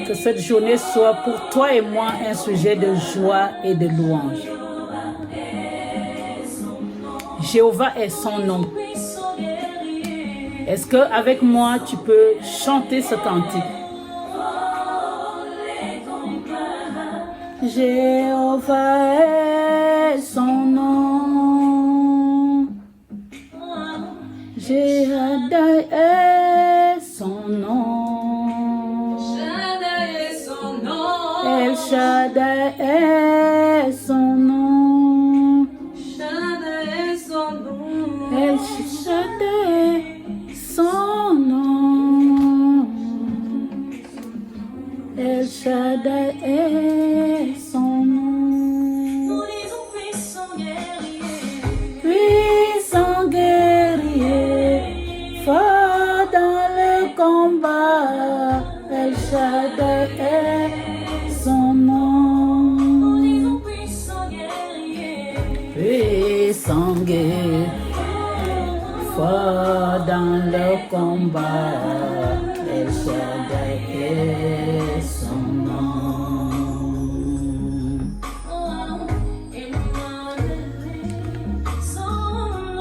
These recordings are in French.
Que cette journée soit pour toi et moi un sujet de joie et de louange. Jéhovah est son nom. Est-ce qu'avec moi, tu peux chanter ce cantique? Jéhovah est son nom. Jéhovah est son nom. El Shaddai est son nom. El Shaddai est son nom. El Shaddai est son nom. Puissant guerrier, fort dans le combat. El Shaddai est son nom. Puissant guerrier, fort dans le combat. El Shaddai est son nom.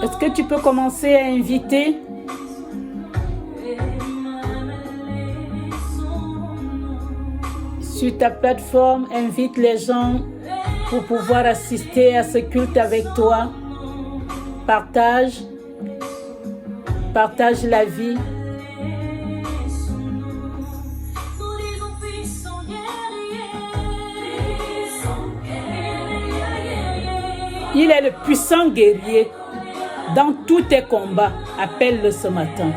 Est-ce que tu peux commencer à inviter? Sur ta plateforme, invite les gens pour pouvoir assister à ce culte avec toi. Partage la vie. Il est le puissant guerrier dans tous tes combats. Appelle-le ce matin.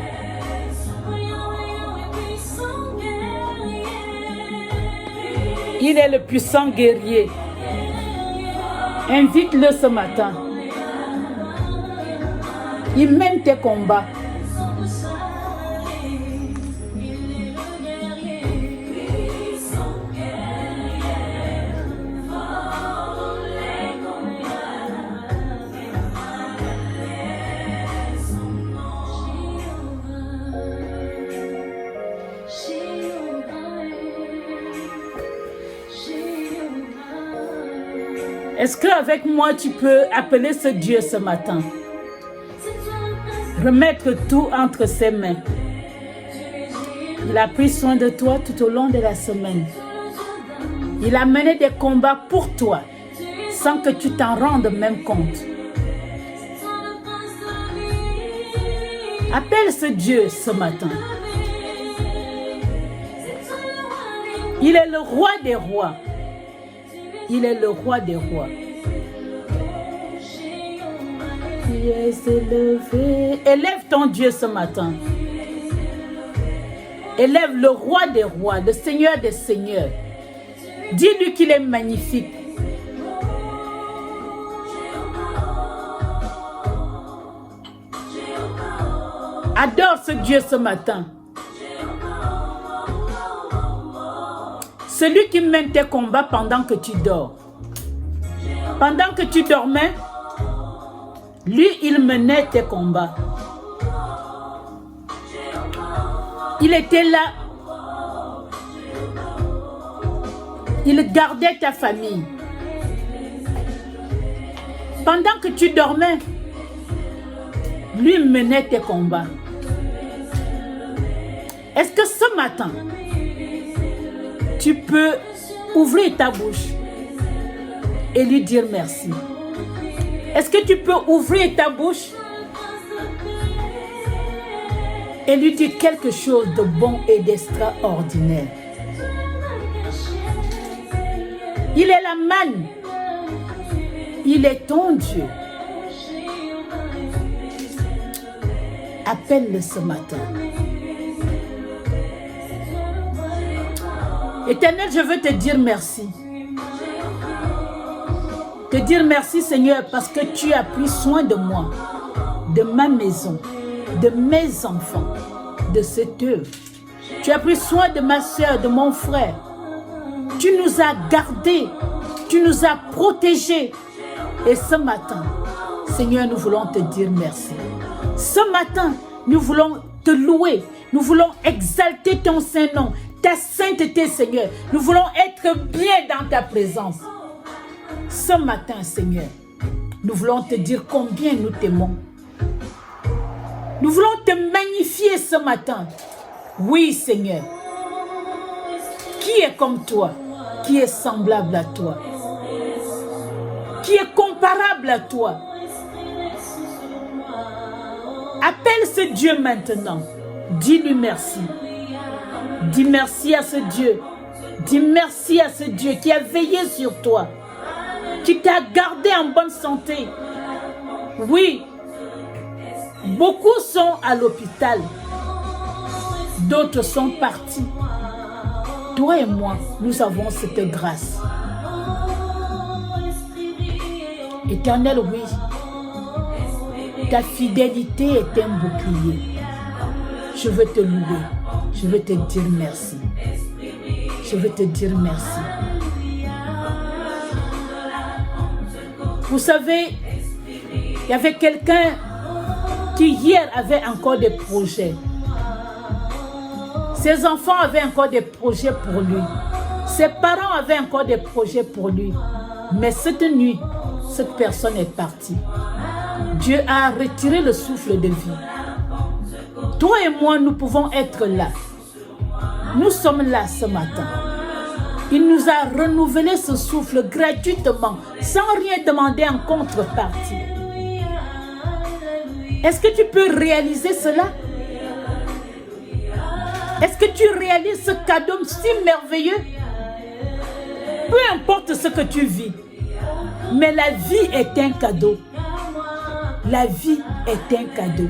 Il est le puissant guerrier. Invite-le ce matin. Il mène tes combats. Est-ce qu'avec moi, tu peux appeler ce Dieu ce matin? Remettre tout entre ses mains. Il a pris soin de toi tout au long de la semaine. Il a mené des combats pour toi, sans que tu t'en rendes même compte. Appelle ce Dieu ce matin. Il est le roi des rois. Il est le roi des rois. Tu es élevé. Élève ton Dieu ce matin. Élève le roi des rois, le Seigneur des seigneurs. Dis-lui qu'il est magnifique. Adore ce Dieu ce matin. Celui qui mène tes combats pendant que tu dors. Pendant que tu dormais, lui, il menait tes combats. Il était là. Il gardait ta famille. Pendant que tu dormais, lui menait tes combats. Est-ce que ce matin, tu peux ouvrir ta bouche et lui dire merci? Est-ce que tu peux ouvrir ta bouche et lui dire quelque chose de bon et d'extraordinaire? Il est la manne. Il est ton Dieu. Appelle-le ce matin. Éternel, je veux te dire merci. Te dire merci, Seigneur, parce que tu as pris soin de moi, de ma maison, de mes enfants, de cette œuvre. Tu as pris soin de ma soeur, de mon frère. Tu nous as gardés, tu nous as protégés. Et ce matin, Seigneur, nous voulons te dire merci. Ce matin, nous voulons te louer. Nous voulons exalter ton Saint-Nom, ta sainteté, Seigneur. Nous voulons être bien dans ta présence. Ce matin, Seigneur, nous voulons te dire combien nous t'aimons. Nous voulons te magnifier ce matin. Oui, Seigneur. Qui est comme toi? Qui est semblable à toi? Qui est comparable à toi? Appelle ce Dieu maintenant. Dis-lui merci. Dis merci à ce Dieu. Dis merci à ce Dieu qui a veillé sur toi, qui t'a gardé en bonne santé. Oui, beaucoup sont à l'hôpital. D'autres sont partis. Toi et moi, nous avons cette grâce. Éternel, oui, ta fidélité est un bouclier. Je veux te louer. Je veux te dire merci. Je veux te dire merci. Vous savez, il y avait quelqu'un qui hier avait encore des projets. Ses enfants avaient encore des projets pour lui. Ses parents avaient encore des projets pour lui. Mais cette nuit, cette personne est partie. Dieu a retiré le souffle de vie. Toi et moi, nous pouvons être là. Nous sommes là ce matin. Il nous a renouvelé ce souffle gratuitement, sans rien demander en contrepartie. Est-ce que tu peux réaliser cela? Est-ce que tu réalises ce cadeau si merveilleux? Peu importe ce que tu vis, mais la vie est un cadeau. La vie est un cadeau.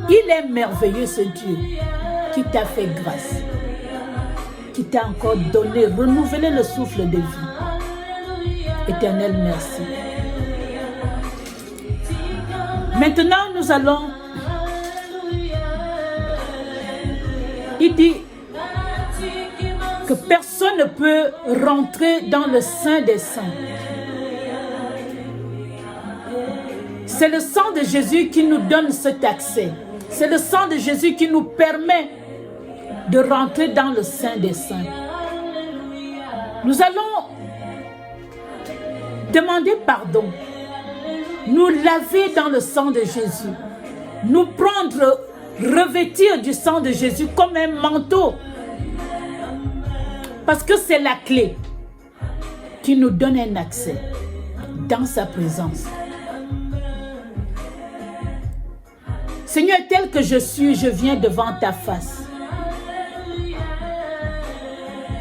Il est merveilleux ce Dieu qui t'a fait grâce, qui t'a encore donné, renouvelé le souffle de vie. Éternel, merci. Maintenant, nous allons... Il dit que personne ne peut rentrer dans le sein des saints. C'est le sang de Jésus qui nous donne cet accès. C'est le sang de Jésus qui nous permet de rentrer dans le sein des saints. Nous allons demander pardon, nous laver dans le sang de Jésus, nous prendre, revêtir du sang de Jésus comme un manteau, parce que c'est la clé qui nous donne un accès dans sa présence. Seigneur, tel que je suis, je viens devant ta face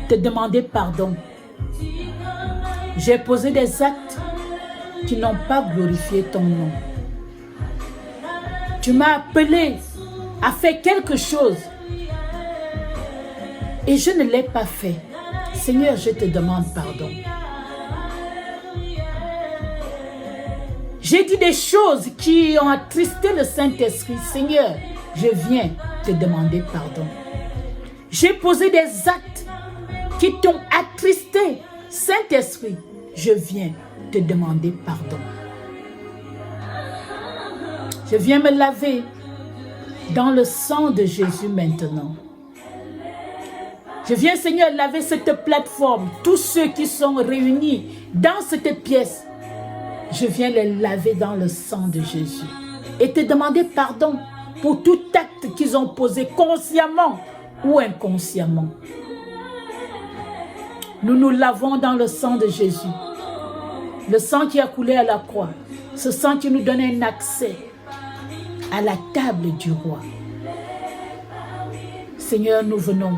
te demander pardon. J'ai posé des actes qui n'ont pas glorifié ton nom. Tu m'as appelé à faire quelque chose et je ne l'ai pas fait. Seigneur, je te demande pardon. J'ai dit des choses qui ont attristé le Saint-Esprit. Seigneur, je viens te demander pardon. J'ai posé des actes qui t'ont attristé. Saint-Esprit, je viens te demander pardon. Je viens me laver dans le sang de Jésus maintenant. Je viens, Seigneur, laver cette plateforme. Tous ceux qui sont réunis dans cette pièce, je viens les laver dans le sang de Jésus et te demander pardon pour tout acte qu'ils ont posé consciemment ou inconsciemment. Nous nous lavons dans le sang de Jésus. Le sang qui a coulé à la croix. Ce sang qui nous donne un accès à la table du roi. Seigneur, nous venons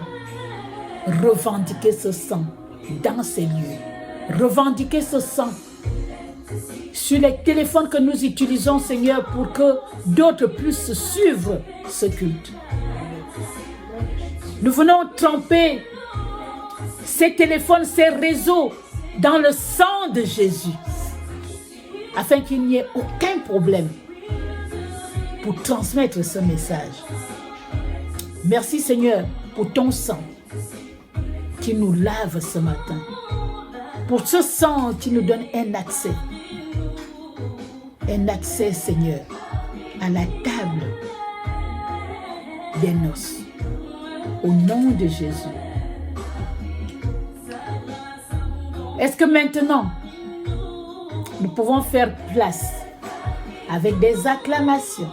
revendiquer ce sang dans ces lieux. Revendiquer ce sang sur les téléphones que nous utilisons, Seigneur, pour que d'autres puissent suivre ce culte. Nous venons tremper ces téléphones, ces réseaux dans le sang de Jésus, afin qu'il n'y ait aucun problème pour transmettre ce message. Merci Seigneur pour ton sang qui nous lave ce matin, pour ce sang qui nous donne un accès Seigneur à la table des noces. Au nom de Jésus. Est-ce que maintenant, nous pouvons faire place avec des acclamations,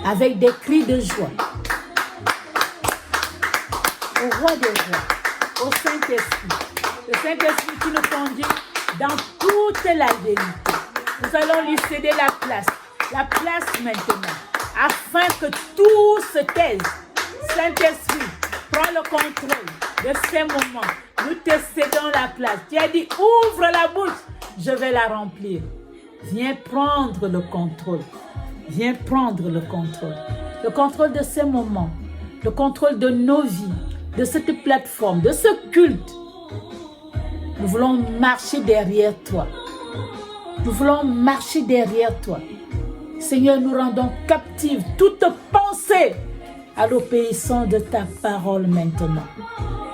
avec des cris de joie au roi des rois, au Saint-Esprit. Le Saint-Esprit qui nous conduit dans toute la vérité. Nous allons lui céder la place maintenant, afin que tout se taise. Saint-Esprit, prends le contrôle de ces moments. Nous te cédons la place. Tu as dit, ouvre la bouche, je vais la remplir. Viens prendre le contrôle. Viens prendre le contrôle. Le contrôle de ces moments. Le contrôle de nos vies, de cette plateforme, de ce culte. Nous voulons marcher derrière toi. Nous voulons marcher derrière toi. Seigneur, nous rendons captive toute pensée à l'obéissance de ta parole maintenant.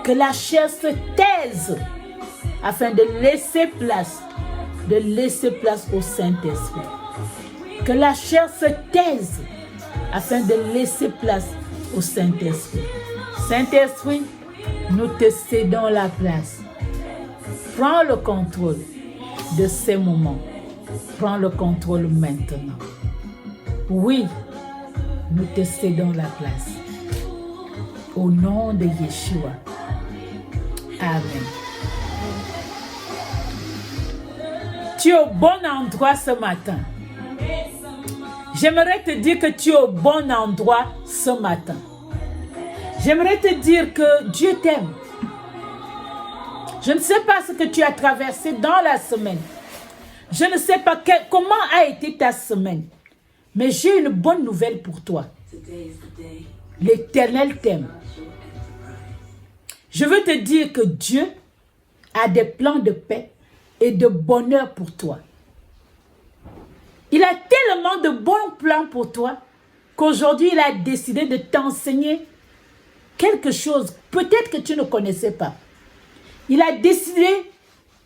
Que la chair se taise afin de laisser place au Saint-Esprit. Que la chair se taise afin de laisser place au Saint-Esprit. Saint-Esprit, nous te cédons la place. Prends le contrôle de ces moments. Prends le contrôle maintenant. Oui, nous te cédons la place. Au nom de Yeshua. Amen. Tu es au bon endroit ce matin. J'aimerais te dire que tu es au bon endroit ce matin. J'aimerais te dire que Dieu t'aime. Je ne sais pas ce que tu as traversé dans la semaine. Je ne sais pas comment a été ta semaine. Mais j'ai une bonne nouvelle pour toi. L'Éternel t'aime. Je veux te dire que Dieu a des plans de paix et de bonheur pour toi. Il a tellement de bons plans pour toi qu'aujourd'hui, il a décidé de t'enseigner quelque chose, peut-être que tu ne connaissais pas. Il a décidé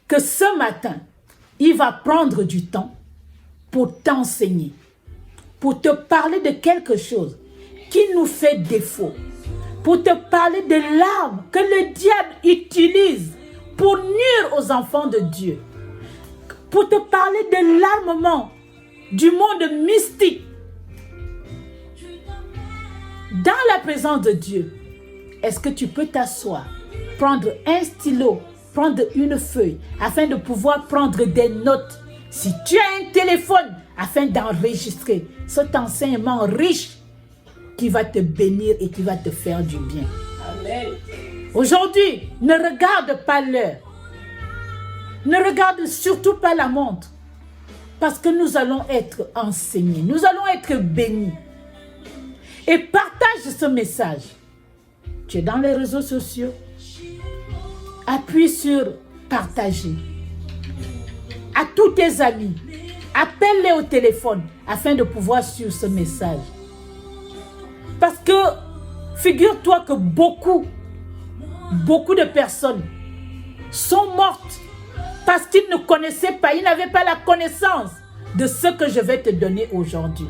que ce matin, il va prendre du temps pour t'enseigner, pour te parler de quelque chose qui nous fait défaut, pour te parler de l'arme que le diable utilise pour nuire aux enfants de Dieu, pour te parler de l'armement du monde mystique. Dans la présence de Dieu, est-ce que tu peux t'asseoir, prendre un stylo, prendre une feuille, afin de pouvoir prendre des notes? Si tu as un téléphone, afin d'enregistrer cet enseignement riche qui va te bénir et qui va te faire du bien. Amen. Aujourd'hui, ne regarde pas l'heure. Ne regarde surtout pas la montre. Parce que nous allons être enseignés. Nous allons être bénis. Et partage ce message. Tu es dans les réseaux sociaux. Appuie sur partager. À tous tes amis. Appelle-les au téléphone afin de pouvoir suivre ce message. Parce que figure-toi que beaucoup de personnes sont mortes parce qu'ils ne connaissaient pas, ils n'avaient pas la connaissance de ce que je vais te donner aujourd'hui.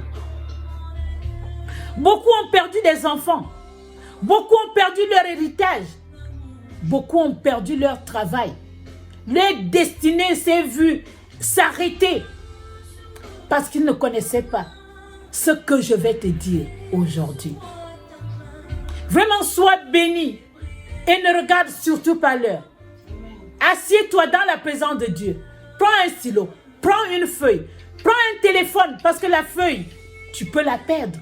Beaucoup ont perdu des enfants. Beaucoup ont perdu leur héritage. Beaucoup ont perdu leur travail. Leur destinée s'est vue s'arrêter parce qu'ils ne connaissaient pas ce que je vais te dire aujourd'hui. Vraiment, sois béni et ne regarde surtout pas l'heure. Assieds-toi dans la présence de Dieu. Prends un stylo, prends une feuille, prends un téléphone parce que la feuille, tu peux la perdre.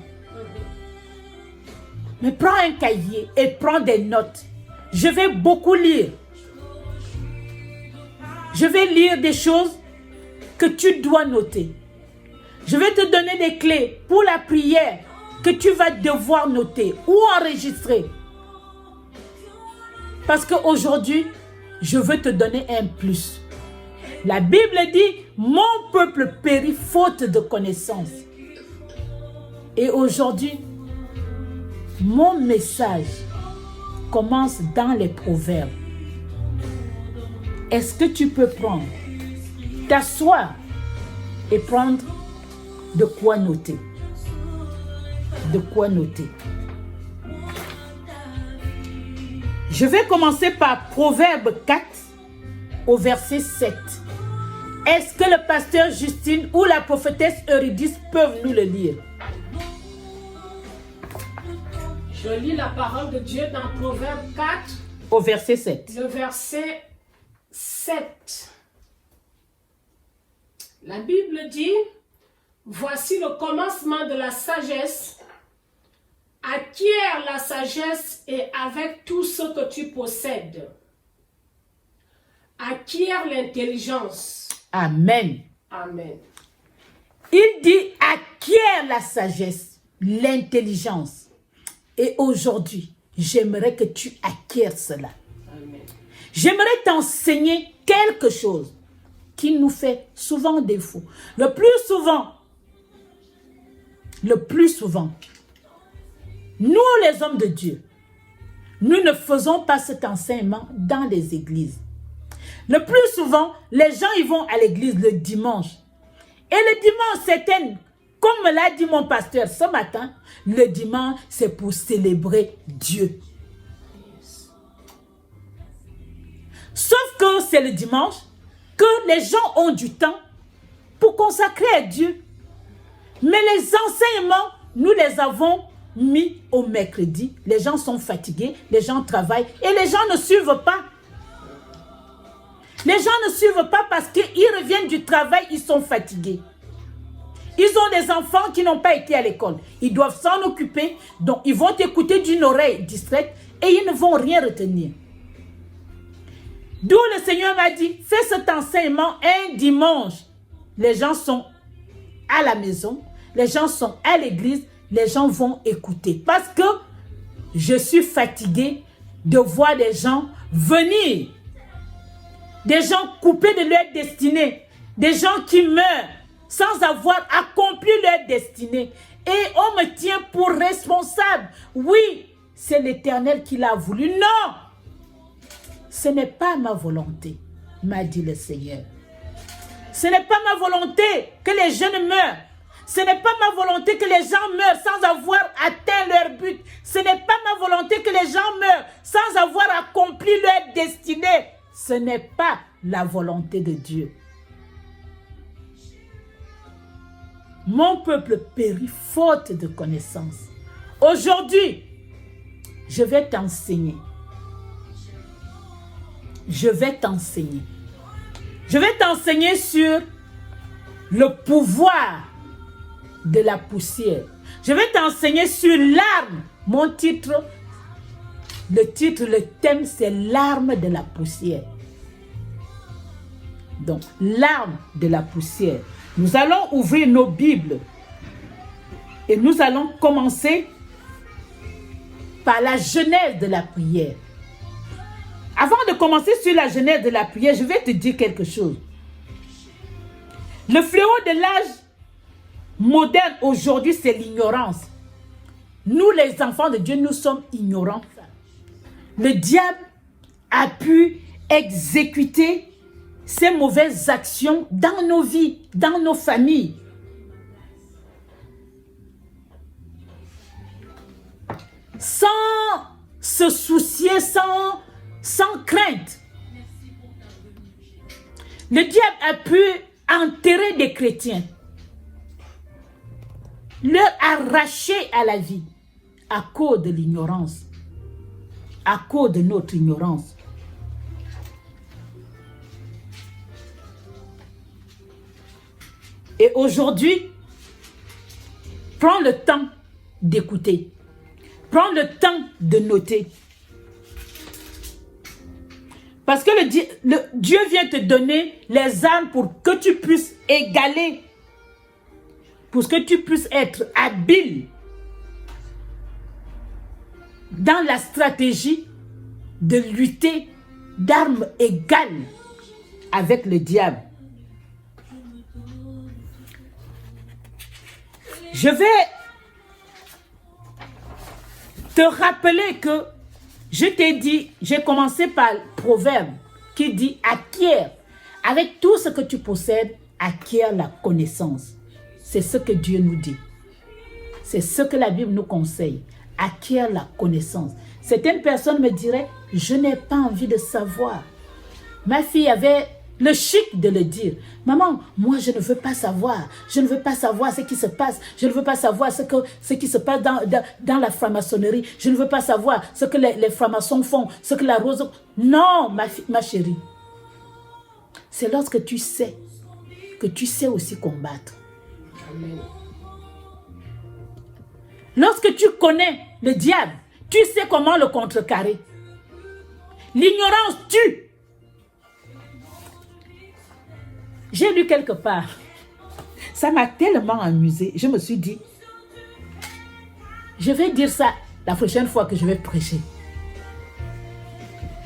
Mais prends un cahier et prends des notes. Je vais beaucoup lire. Je vais lire des choses que tu dois noter. Je vais te donner des clés pour la prière que tu vas devoir noter ou enregistrer. Parce qu'aujourd'hui, je veux te donner un plus. La Bible dit, mon peuple périt faute de connaissance. Et aujourd'hui, mon message commence dans les proverbes. Est-ce que tu peux prendre, t'asseoir et prendre de quoi noter? De quoi noter? Je vais commencer par Proverbe 4 au verset 7. Est-ce que le pasteur Justine ou la prophétesse Eurydice peuvent nous le lire? Je lis la parole de Dieu dans Proverbe 4 au verset 7. Le verset 7. La Bible dit, voici le commencement de la sagesse. Acquiert la sagesse et avec tout ce que tu possèdes. Acquiert l'intelligence. Amen. Amen. Il dit acquiert la sagesse, l'intelligence. Et aujourd'hui, j'aimerais que tu acquières cela. Amen. J'aimerais t'enseigner quelque chose qui nous fait souvent défaut. Le plus souvent, nous les hommes de Dieu, nous ne faisons pas cet enseignement dans les églises. Le plus souvent, les gens ils vont à l'église le dimanche. Et le dimanche, comme me l'a dit mon pasteur ce matin, le dimanche, c'est pour célébrer Dieu. Sauf que c'est le dimanche que les gens ont du temps pour consacrer à Dieu. Mais les enseignements, nous les avons mis au mercredi. Les gens sont fatigués, les gens travaillent et les gens ne suivent pas. Les gens ne suivent pas parce qu'ils reviennent du travail, ils sont fatigués. Ils ont des enfants qui n'ont pas été à l'école. Ils doivent s'en occuper, donc ils vont écouter d'une oreille distraite et ils ne vont rien retenir. D'où le Seigneur m'a dit, fais cet enseignement un dimanche. Les gens sont à la maison, les gens sont à l'église, les gens vont écouter. Parce que je suis fatigué de voir des gens venir. Des gens coupés de leur destinée. Des gens qui meurent sans avoir accompli leur destinée. Et on me tient pour responsable. Oui, c'est l'Éternel qui l'a voulu. Non, ce n'est pas ma volonté, m'a dit le Seigneur. Ce n'est pas ma volonté que les jeunes meurent. Ce n'est pas ma volonté que les gens meurent sans avoir atteint leur but. Ce n'est pas ma volonté que les gens meurent sans avoir accompli leur destinée. Ce n'est pas la volonté de Dieu. Mon peuple périt faute de connaissance. Aujourd'hui, je vais t'enseigner. Je vais t'enseigner. Je vais t'enseigner sur le pouvoir de la poussière. Je vais t'enseigner sur l'arme. Mon titre, le thème, c'est l'arme de la poussière. Donc, l'arme de la poussière. Nous allons ouvrir nos Bibles et nous allons commencer par la genèse de la prière. Avant de commencer sur la genèse de la prière, je vais te dire quelque chose. Le fléau de l'âge moderne aujourd'hui, c'est l'ignorance. Nous, les enfants de Dieu, nous sommes ignorants. Le diable a pu exécuter ces mauvaises actions dans nos vies, dans nos familles. Sans se soucier, sans crainte. Le diable a pu enterrer des chrétiens, leur arracher à la vie à cause de l'ignorance, à cause de notre ignorance. Et aujourd'hui, prends le temps d'écouter. Prends le temps de noter. Parce que Dieu vient te donner les armes pour que tu puisses égaler, pour que tu puisses être habile dans la stratégie de lutter d'armes égales avec le diable. Je vais te rappeler que je t'ai dit, j'ai commencé par le proverbe qui dit acquiert. Avec tout ce que tu possèdes, acquiert la connaissance. C'est ce que Dieu nous dit. C'est ce que la Bible nous conseille. Acquiert la connaissance. Certaines personnes me diraient, Je n'ai pas envie de savoir. Ma fille avait le chic de le dire. Maman, moi je ne veux pas savoir. Je ne veux pas savoir ce qui se passe. Je ne veux pas savoir ce qui se passe dans la franc-maçonnerie. Je ne veux pas savoir ce que les francs-maçons font, ce que la rose... Non, ma chérie. C'est lorsque tu sais que tu sais aussi combattre. Amen. Lorsque tu connais le diable, tu sais comment le contrecarrer. L'ignorance tue. J'ai lu quelque part. Ça m'a tellement amusée. Je me suis dit, je vais dire ça la prochaine fois que je vais prêcher.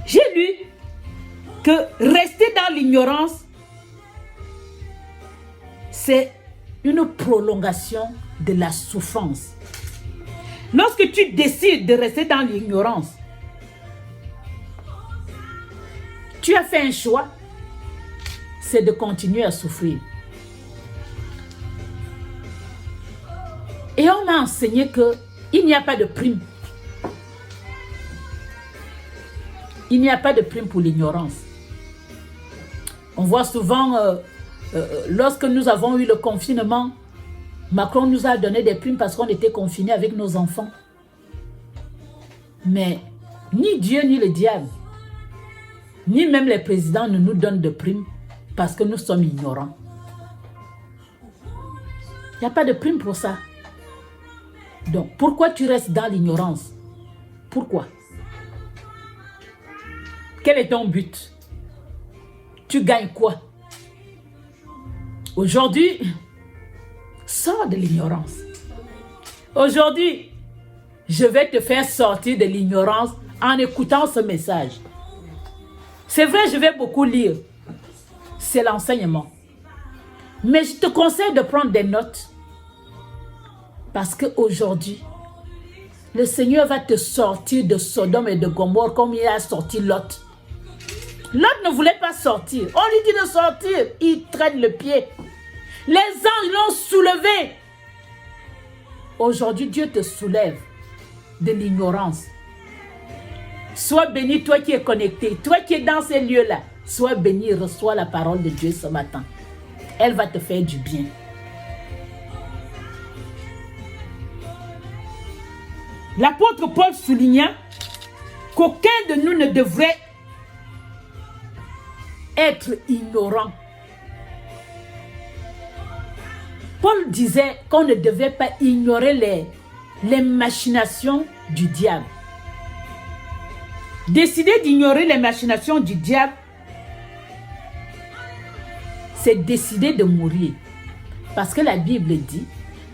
J'ai lu que rester dans l'ignorance, c'est une prolongation de la souffrance. Lorsque tu décides de rester dans l'ignorance, tu as fait un choix, c'est de continuer à souffrir. Et on m'a enseigné qu'il n'y a pas de prime. Il n'y a pas de prime pour l'ignorance. On voit souvent, lorsque nous avons eu le confinement, Macron nous a donné des primes parce qu'on était confinés avec nos enfants. Mais ni Dieu ni le diable, ni même les présidents ne nous donnent de primes parce que nous sommes ignorants. Il n'y a pas de prime pour ça. Donc, pourquoi tu restes dans l'ignorance? Pourquoi? Quel est ton but? Tu gagnes quoi? Aujourd'hui, sors de l'ignorance. Aujourd'hui, je vais te faire sortir de l'ignorance en écoutant ce message. C'est vrai, je vais beaucoup lire. C'est l'enseignement. Mais je te conseille de prendre des notes. Parce qu'aujourd'hui, le Seigneur va te sortir de Sodome et de Gomorrhe comme il a sorti Lot. Lot ne voulait pas sortir. On lui dit de sortir. Il traîne le pied. Les anges l'ont soulevé. Aujourd'hui, Dieu te soulève de l'ignorance. Sois béni, toi qui es connecté, toi qui es dans ces lieux-là. Sois béni, reçois la parole de Dieu ce matin. Elle va te faire du bien. L'apôtre Paul souligna qu'aucun de nous ne devrait être ignorant. Paul disait qu'on ne devait pas ignorer les machinations du diable. Décider d'ignorer les machinations du diable, c'est décider de mourir. Parce que la Bible dit,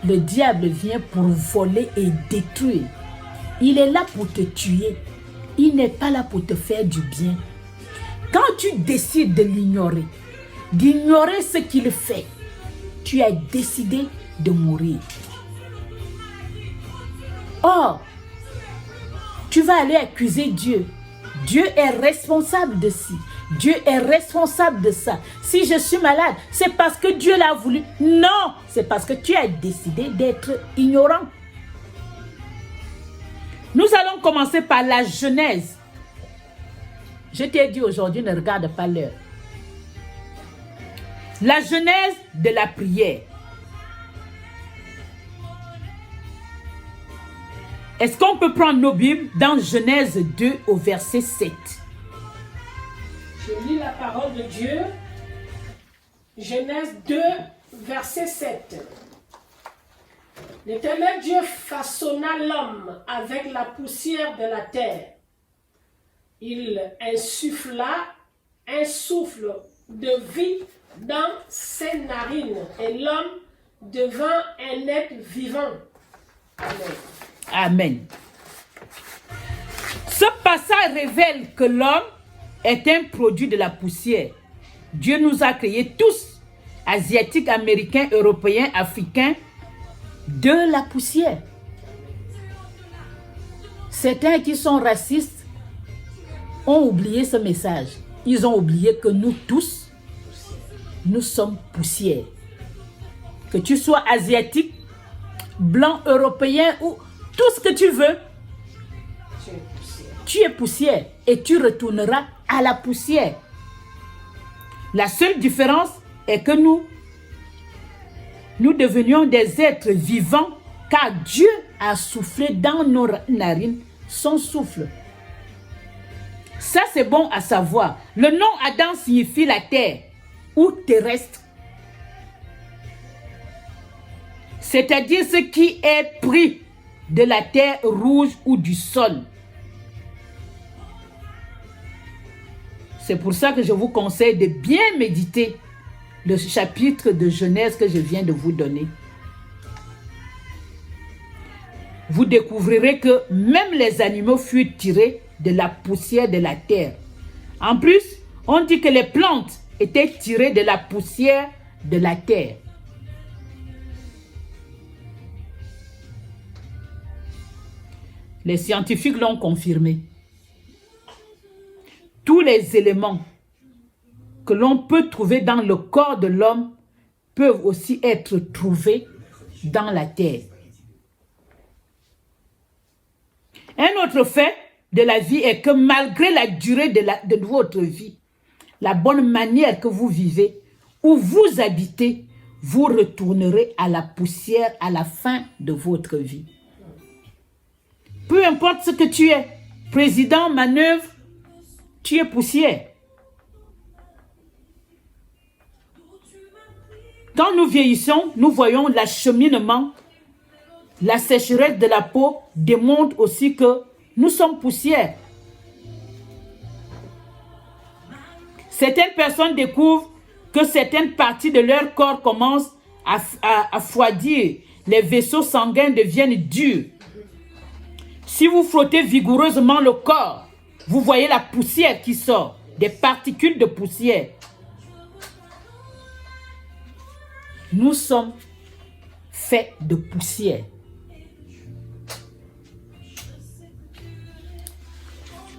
le diable vient pour voler et détruire. Il est là pour te tuer. Il n'est pas là pour te faire du bien. Quand tu décides de l'ignorer, d'ignorer ce qu'il fait, tu as décidé de mourir. Or, tu vas aller accuser Dieu. Dieu est responsable de ci. Dieu est responsable de ça. Si je suis malade, c'est parce que Dieu l'a voulu. Non, c'est parce que tu as décidé d'être ignorant. Nous allons commencer par la Genèse. Je t'ai dit aujourd'hui, ne regarde pas l'heure. La Genèse de la prière. Est-ce qu'on peut prendre nos Bibles dans Genèse 2 au verset 7? Je lis la parole de Dieu. Genèse 2, verset 7. L'Éternel Dieu façonna l'homme avec la poussière de la terre. Il insuffla un souffle de vie dans ses narines et l'homme devint un être vivant. Amen. Amen. Ce passage révèle que l'homme est un produit de la poussière. Dieu nous a créés tous, asiatiques, américains, européens, africains, de la poussière. Certains qui sont racistes ont oublié ce message. Ils ont oublié que nous tous, nous sommes poussière. Que tu sois asiatique, blanc, européen ou tout ce que tu veux, tu es poussière et tu retourneras à la poussière. La seule différence est que nous devenions des êtres vivants car Dieu a soufflé dans nos narines son souffle. Ça, c'est bon à savoir. Le nom Adam signifie la terre ou terrestre. C'est-à-dire ce qui est pris de la terre rouge ou du sol. C'est pour ça que je vous conseille de bien méditer le chapitre de Genèse que je viens de vous donner. Vous découvrirez que même les animaux furent tirés de la poussière de la terre. En plus, on dit que les plantes étaient tirées de la poussière de la terre. Les scientifiques l'ont confirmé. Tous les éléments que l'on peut trouver dans le corps de l'homme peuvent aussi être trouvés dans la terre. Un autre fait de la vie est que malgré la durée de votre vie, la bonne manière que vous vivez, où vous habitez, vous retournerez à la poussière à la fin de votre vie. Peu importe ce que tu es, président, manœuvre, tu es poussière. Quand nous vieillissons, nous voyons l'acheminement, la sécheresse de la peau démontre aussi que nous sommes poussière. Certaines personnes découvrent que certaines parties de leur corps commencent à froidir. Les vaisseaux sanguins deviennent durs. Si vous frottez vigoureusement le corps, vous voyez la poussière qui sort, des particules de poussière. Nous sommes faits de poussière.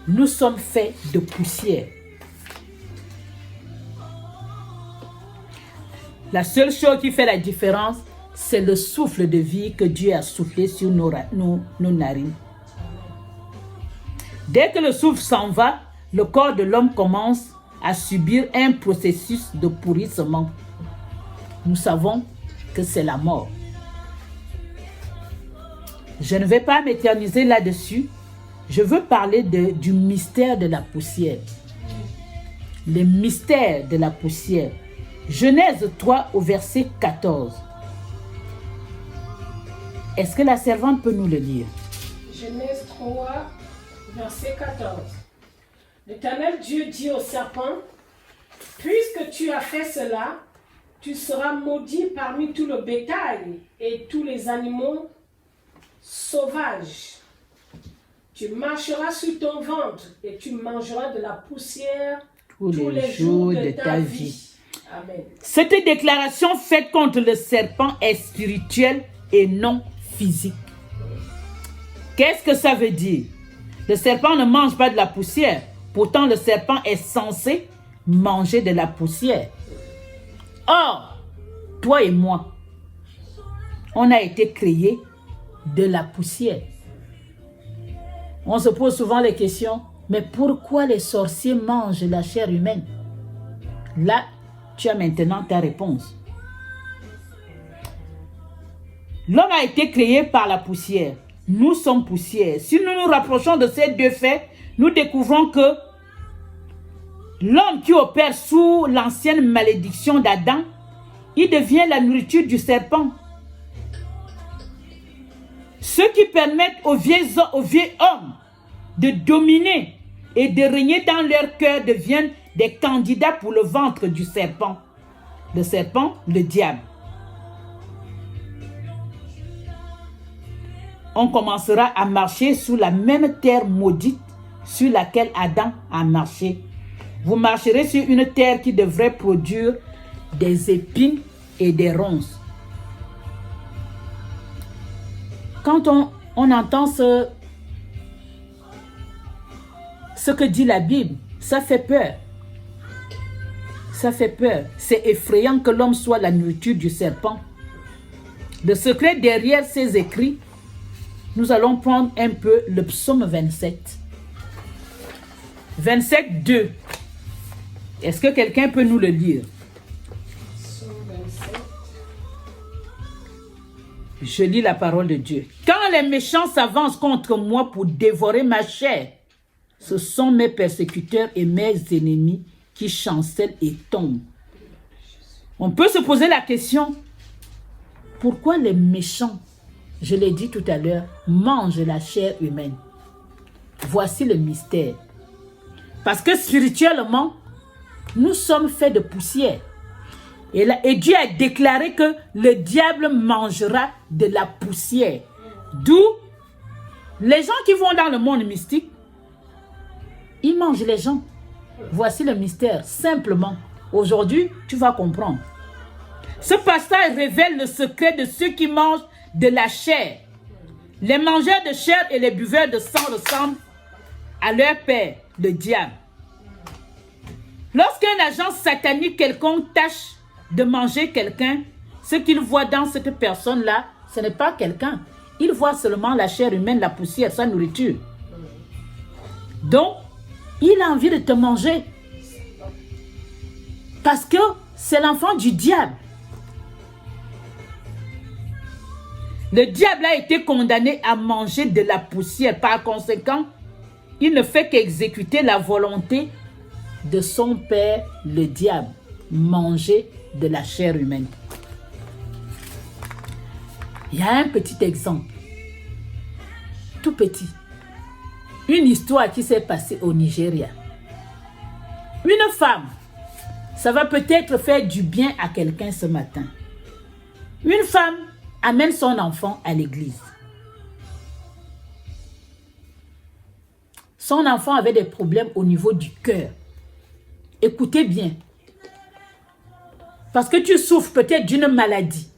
Nous sommes faits de poussière. La seule chose qui fait la différence, c'est le souffle de vie que Dieu a soufflé sur nos narines. Dès que le souffle s'en va, le corps de l'homme commence à subir un processus de pourrissement. Nous savons que c'est la mort. Je ne vais pas m'éterniser là-dessus. Je veux parler du mystère de la poussière. Le mystère de la poussière. Genèse 3 au verset 14. Est-ce que la servante peut nous le lire? Genèse 3, verset 14. L'Éternel Dieu dit au serpent, « Puisque tu as fait cela, tu seras maudit parmi tout le bétail et tous les animaux sauvages. Tu marcheras sur ton ventre et tu mangeras de la poussière tous les jours de ta vie. » Amen. Cette déclaration faite contre le serpent est spirituelle et non physique. Qu'est-ce que ça veut dire? Le serpent ne mange pas de la poussière. Pourtant, le serpent est censé manger de la poussière. Or, toi et moi, on a été créés de la poussière. On se pose souvent les questions, mais pourquoi les sorciers mangent la chair humaine? Là, tu as maintenant ta réponse. L'homme a été créé par la poussière. Nous sommes poussière. Si nous nous rapprochons de ces deux faits, nous découvrons que l'homme qui opère sous l'ancienne malédiction d'Adam, il devient la nourriture du serpent. Ceux qui permettent aux vieux hommes de dominer et de régner dans leur cœur deviennent des candidats pour le ventre du serpent. Le serpent, le diable. On commencera à marcher sous la même terre maudite sur laquelle Adam a marché. Vous marcherez sur une terre qui devrait produire des épines et des ronces. Quand on entend ce que dit la Bible, ça fait peur. Ça fait peur. C'est effrayant que l'homme soit la nourriture du serpent. Le secret derrière ces écrits, nous allons prendre un peu le psaume 27. 27, 2. Est-ce que quelqu'un peut nous le lire? Psaume 27. Je lis la parole de Dieu. Quand les méchants s'avancent contre moi pour dévorer ma chair, ce sont mes persécuteurs et mes ennemis qui chancellent et tombent. On peut se poser la question, pourquoi les méchants, je l'ai dit tout à l'heure, mangent la chair humaine? Voici le mystère. Parce que spirituellement, nous sommes faits de poussière. Et Dieu a déclaré que le diable mangera de la poussière. D'où les gens qui vont dans le monde mystique, ils mangent les gens. Voici le mystère, simplement. Aujourd'hui, tu vas comprendre. Ce passage révèle le secret de ceux qui mangent de la chair. Les mangeurs de chair et les buveurs de sang ressemblent à leur père, le diable. Lorsqu'un agent satanique quelconque tâche de manger quelqu'un, ce qu'il voit dans cette personne-là, ce n'est pas quelqu'un. Il voit seulement la chair humaine, la poussière, sa nourriture. Donc, il a envie de te manger. Parce que c'est l'enfant du diable. Le diable a été condamné à manger de la poussière. Par conséquent, il ne fait qu'exécuter la volonté de son père, le diable. Manger de la chair humaine. Il y a un petit exemple. Tout petit. Une histoire qui s'est passée au Nigeria. Une femme, ça va peut-être faire du bien à quelqu'un ce matin. Une femme amène son enfant à l'église. Son enfant avait des problèmes au niveau du cœur. Écoutez bien. Parce que tu souffres peut-être d'une maladie.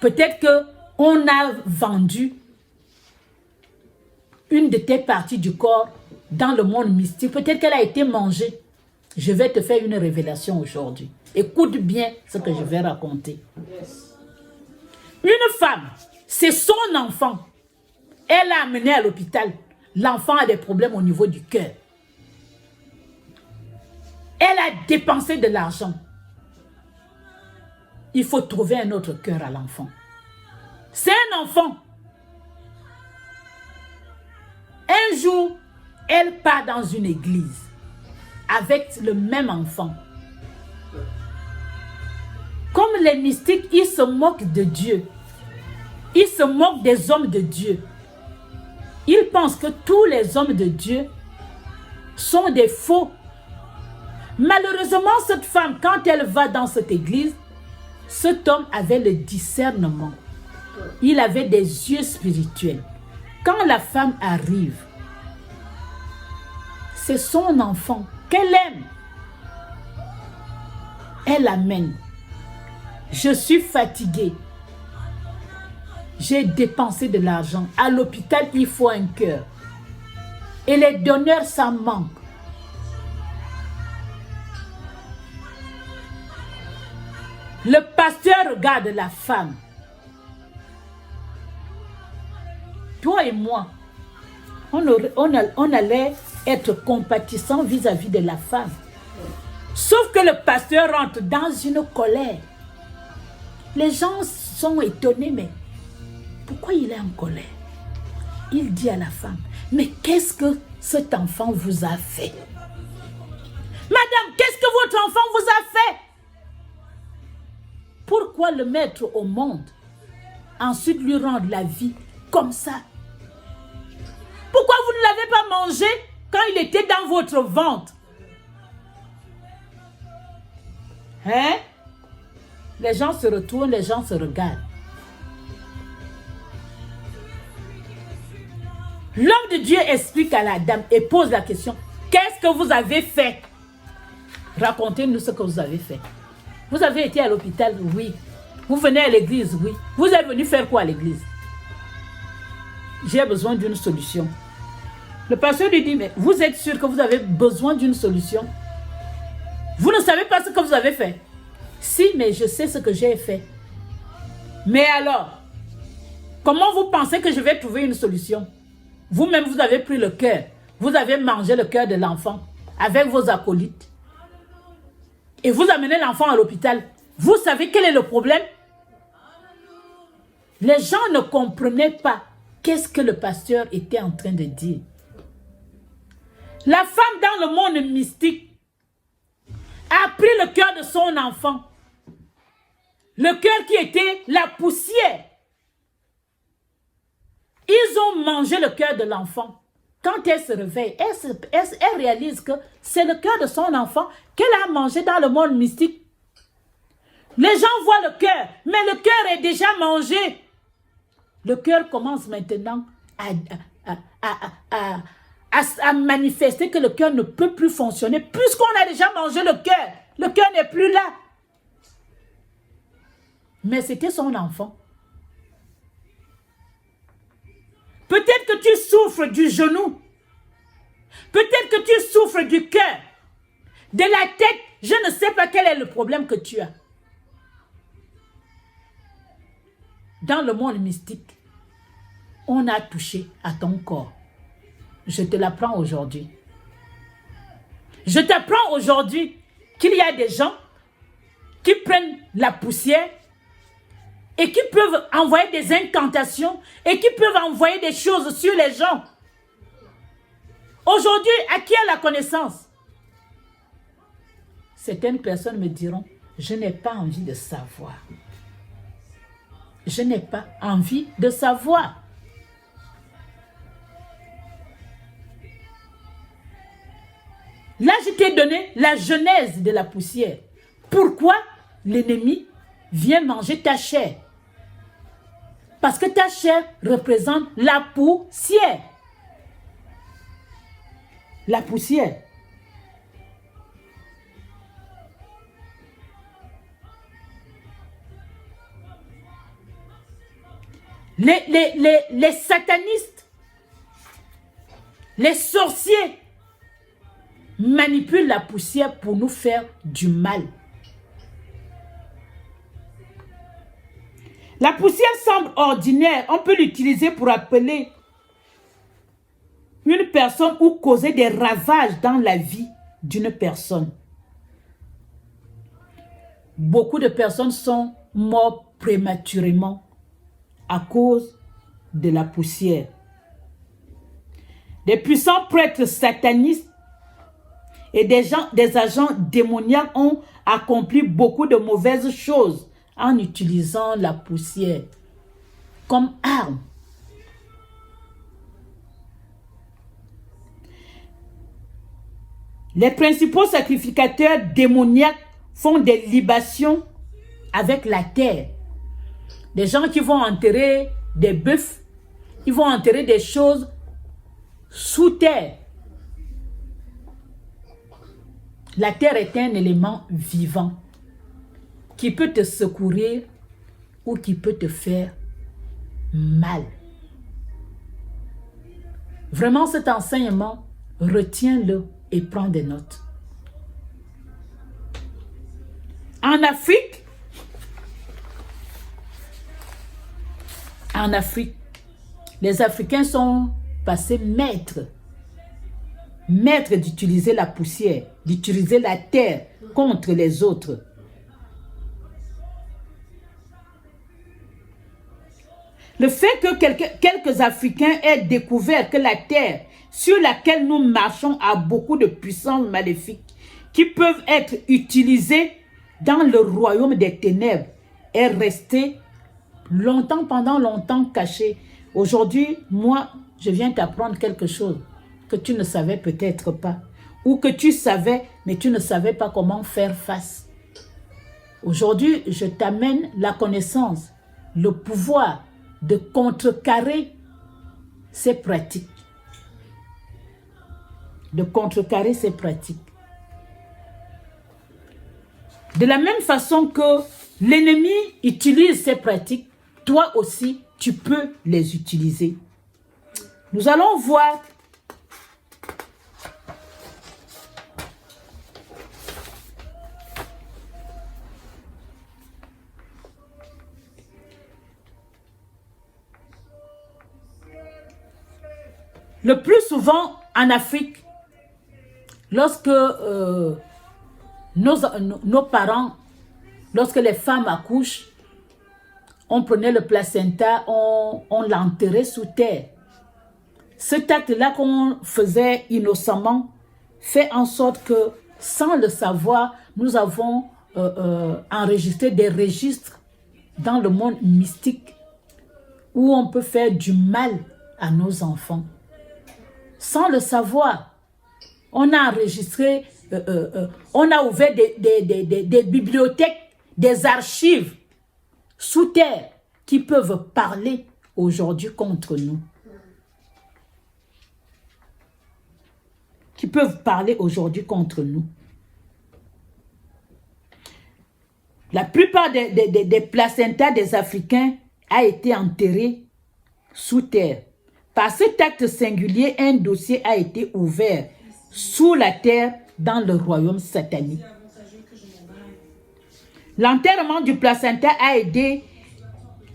Peut-être qu'on a vendu une de tes parties du corps dans le monde mystique. Peut-être qu'elle a été mangée. Je vais te faire une révélation aujourd'hui. Écoute bien ce que je vais raconter. Une femme, c'est son enfant. Elle l'a amené à l'hôpital. L'enfant a des problèmes au niveau du cœur. Elle a dépensé de l'argent. Il faut trouver un autre cœur à l'enfant. C'est un enfant. Un jour, elle part dans une église avec le même enfant. Comme les mystiques, ils se moquent de Dieu. Ils se moquent des hommes de Dieu. Ils pensent que tous les hommes de Dieu sont des faux. Malheureusement, cette femme, quand elle va dans cette église, cet homme avait le discernement. Il avait des yeux spirituels. Quand la femme arrive, c'est son enfant qu'elle aime. Elle l'amène. Je suis fatiguée. J'ai dépensé de l'argent. À l'hôpital, il faut un cœur. Et les donneurs, ça manque. Le pasteur regarde la femme. Toi et moi, on allait être compatissant vis-à-vis de la femme. Sauf que le pasteur rentre dans une colère. Les gens sont étonnés, mais pourquoi il est en colère? Il dit à la femme, mais qu'est-ce que cet enfant vous a fait? Madame, qu'est-ce que votre enfant vous a fait? Pourquoi le mettre au monde? Ensuite lui rendre la vie comme ça? Pourquoi vous ne l'avez pas mangé quand il était dans votre ventre? Hein? Les gens se retournent, les gens se regardent. L'homme de Dieu explique à la dame et pose la question, qu'est-ce que vous avez fait? Racontez-nous ce que vous avez fait. Vous avez été à l'hôpital? Oui. Vous venez à l'église? Oui. Vous êtes venu faire quoi à l'église? J'ai besoin d'une solution. Le pasteur lui dit, mais vous êtes sûr que vous avez besoin d'une solution? Vous ne savez pas ce que vous avez fait? Si, mais je sais ce que j'ai fait. Mais alors, comment vous pensez que je vais trouver une solution? Vous-même, vous avez pris le cœur. vous avez mangé le cœur de l'enfant avec vos acolytes et vous amenez l'enfant à l'hôpital. Vous savez quel est le problème? Les gens ne comprenaient pas qu'est-ce que le pasteur était en train de dire. La femme dans le monde mystique a pris le cœur de son enfant. Le cœur qui était la poussière. Ils ont mangé le cœur de l'enfant. Quand elle se réveille, elle réalise que c'est le cœur de son enfant qu'elle a mangé dans le monde mystique. Les gens voient le cœur, mais le cœur est déjà mangé. Le cœur commence maintenant à manifester que le cœur ne peut plus fonctionner puisqu'on a déjà mangé le cœur. Le cœur n'est plus là. Mais c'était son enfant. Peut-être que tu souffres du genou. Peut-être que tu souffres du cœur. De la tête. Je ne sais pas quel est le problème que tu as. Dans le monde mystique, on a touché à ton corps. Je te l'apprends aujourd'hui. Je t'apprends aujourd'hui qu'il y a des gens qui prennent la poussière et qui peuvent envoyer des incantations et qui peuvent envoyer des choses sur les gens. Aujourd'hui, à qui a la connaissance? Certaines personnes me diront, je n'ai pas envie de savoir. Je n'ai pas envie de savoir. Là, je t'ai donné la genèse de la poussière. Pourquoi l'ennemi vient manger ta chair? Parce que ta chair représente la poussière. La poussière. Les satanistes, les sorciers manipulent la poussière pour nous faire du mal. La poussière semble ordinaire. On peut l'utiliser pour appeler une personne ou causer des ravages dans la vie d'une personne. Beaucoup de personnes sont mortes prématurément à cause de la poussière. Des puissants prêtres satanistes et des agents démoniaques ont accompli beaucoup de mauvaises choses en utilisant la poussière comme arme. Les principaux sacrificateurs démoniaques font des libations avec la terre. Des gens qui vont enterrer des bœufs, ils vont enterrer des choses sous terre. La terre est un élément vivant qui peut te secourir ou qui peut te faire mal. Vraiment, cet enseignement, retiens-le et prends des notes. En Afrique, les Africains sont passés maîtres d'utiliser la poussière, d'utiliser la terre contre les autres. Le fait que quelques Africains aient découvert que la terre sur laquelle nous marchons a beaucoup de puissances maléfiques qui peuvent être utilisées dans le royaume des ténèbres est resté longtemps, pendant longtemps caché. Aujourd'hui, moi, je viens t'apprendre quelque chose que tu ne savais peut-être pas. Ou que tu savais, mais tu ne savais pas comment faire face. Aujourd'hui, je t'amène la connaissance, le pouvoir de contrecarrer ces pratiques. De contrecarrer ces pratiques. De la même façon que l'ennemi utilise ces pratiques, toi aussi, tu peux les utiliser. Nous allons voir le plus souvent, en Afrique, lorsque nos parents, lorsque les femmes accouchent, on prenait le placenta, on l'enterrait sous terre. Cet acte-là qu'on faisait innocemment fait en sorte que, sans le savoir, nous avons enregistré des registres dans le monde mystique où on peut faire du mal à nos enfants. Sans le savoir, on a enregistré, on a ouvert des bibliothèques, des archives sous terre qui peuvent parler aujourd'hui contre nous. Qui peuvent parler aujourd'hui contre nous. La plupart des placentas des Africains a été enterré sous terre. Par cet acte singulier, un dossier a été ouvert sous la terre dans le royaume satanique. L'enterrement du placenta a aidé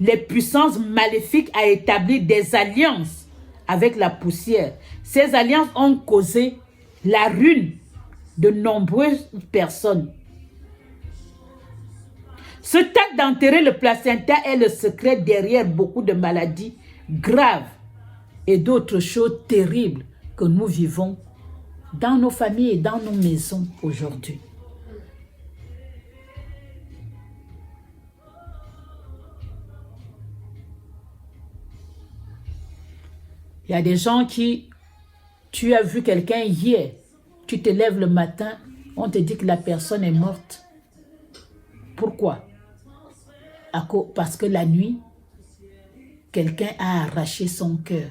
les puissances maléfiques à établir des alliances avec la poussière. Ces alliances ont causé la ruine de nombreuses personnes. Ce acte d'enterrer le placenta est le secret derrière beaucoup de maladies graves et d'autres choses terribles que nous vivons dans nos familles et dans nos maisons aujourd'hui. Il y a des gens qui, tu as vu quelqu'un hier, tu te lèves le matin, on te dit que la personne est morte. Pourquoi? Parce que la nuit, quelqu'un a arraché son cœur.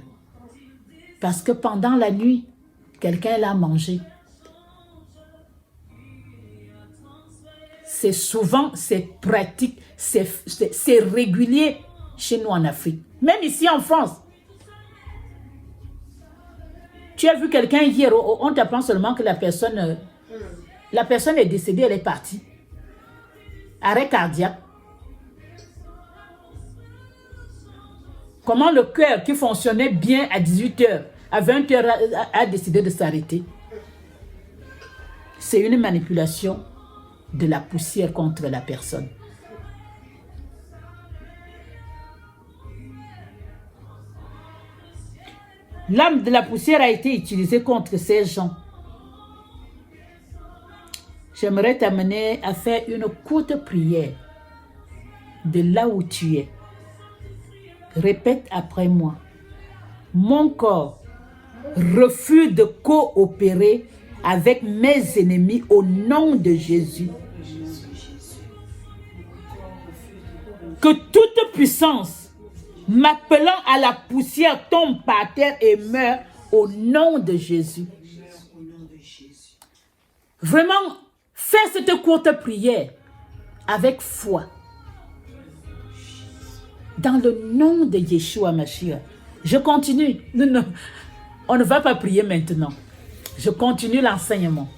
Parce que pendant la nuit, quelqu'un l'a mangé. C'est souvent, c'est pratique, c'est régulier chez nous en Afrique. Même ici en France. Tu as vu quelqu'un hier, on t'apprend seulement que la personne est décédée, elle est partie. Arrêt cardiaque. Comment le cœur qui fonctionnait bien à 18 h, à 20 h a décidé de s'arrêter. C'est une manipulation de la poussière contre la personne. L'âme de la poussière a été utilisée contre ces gens. J'aimerais t'amener à faire une courte prière de là où tu es. Répète après moi. Mon corps refuse de coopérer avec mes ennemis au nom de Jésus. Que toute puissance m'appelant à la poussière tombe par terre et meurt au nom de Jésus. Vraiment, fais cette courte prière avec foi. Dans le nom de Yeshua Mashiach. Je continue. Non, on ne va pas prier maintenant. Je continue l'enseignement.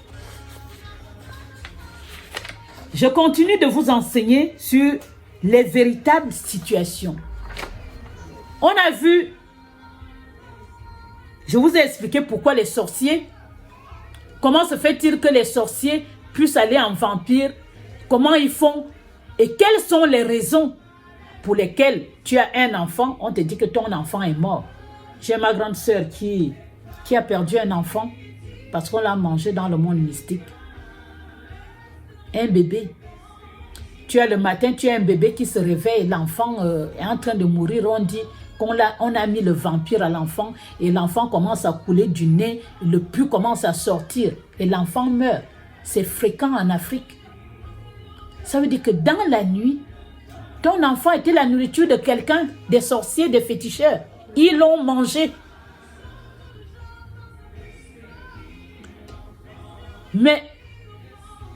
Je continue de vous enseigner sur les véritables situations. On a vu, je vous ai expliqué pourquoi les sorciers, comment se fait-il que les sorciers puissent aller en vampire, comment ils font et quelles sont les raisons pour lesquelles tu as un enfant, on te dit que ton enfant est mort. J'ai ma grande sœur qui a perdu un enfant parce qu'on l'a mangé dans le monde mystique. Un bébé. Tu as le matin, tu as un bébé qui se réveille, l'enfant est en train de mourir, on dit qu'on a mis le vampire à l'enfant et l'enfant commence à couler du nez, le pus commence à sortir et l'enfant meurt. C'est fréquent en Afrique. Ça veut dire que dans la nuit, ton enfant était la nourriture de quelqu'un, des sorciers, des féticheurs. Ils l'ont mangé. Mais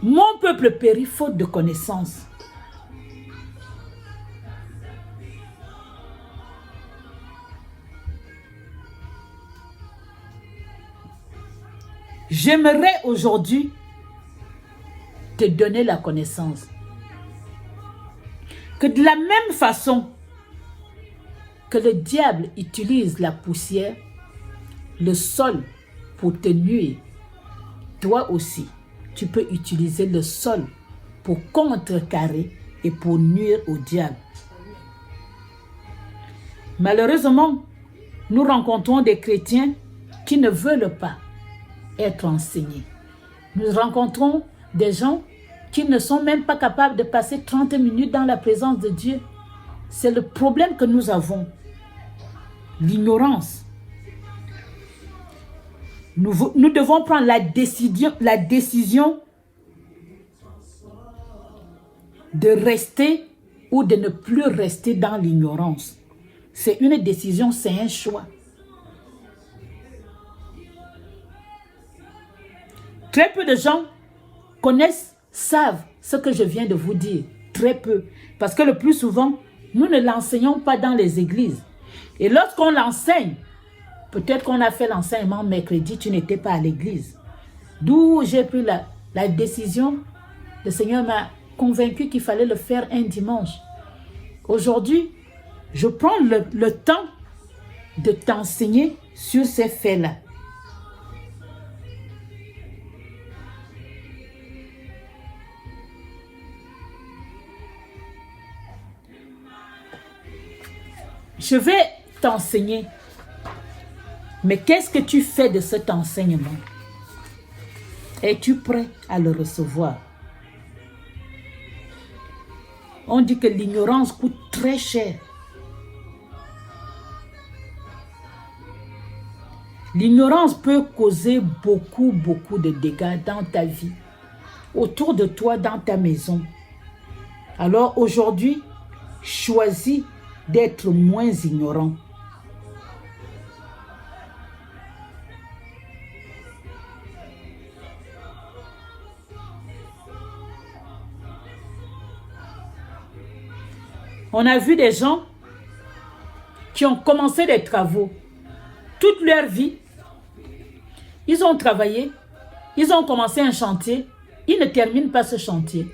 mon peuple périt faute de connaissance. J'aimerais aujourd'hui te donner la connaissance. Que de la même façon que le diable utilise la poussière, le sol, pour te nuire, toi aussi, tu peux utiliser le sol pour contrecarrer et pour nuire au diable. Malheureusement, nous rencontrons des chrétiens qui ne veulent pas être enseignés. Nous rencontrons des gens qui ne sont même pas capables de passer 30 minutes dans la présence de Dieu. C'est le problème que nous avons. L'ignorance. Nous devons prendre la décision de rester ou de ne plus rester dans l'ignorance. C'est une décision, c'est un choix. Très peu de gens connaissent, savent ce que je viens de vous dire. Très peu. Parce que le plus souvent, nous ne l'enseignons pas dans les églises. Et lorsqu'on l'enseigne, peut-être qu'on a fait l'enseignement mercredi, tu n'étais pas à l'église. D'où j'ai pris la décision, le Seigneur m'a convaincu qu'il fallait le faire un dimanche. Aujourd'hui, je prends le temps de t'enseigner sur ces faits-là. Je vais t'enseigner. Mais qu'est-ce que tu fais de cet enseignement? Es-tu prêt à le recevoir? On dit que l'ignorance coûte très cher. L'ignorance peut causer beaucoup de dégâts dans ta vie, autour de toi, dans ta maison. Alors aujourd'hui, choisis d'être moins ignorant. On a vu des gens qui ont commencé des travaux toute leur vie. Ils ont travaillé, ils ont commencé un chantier, ils ne terminent pas ce chantier.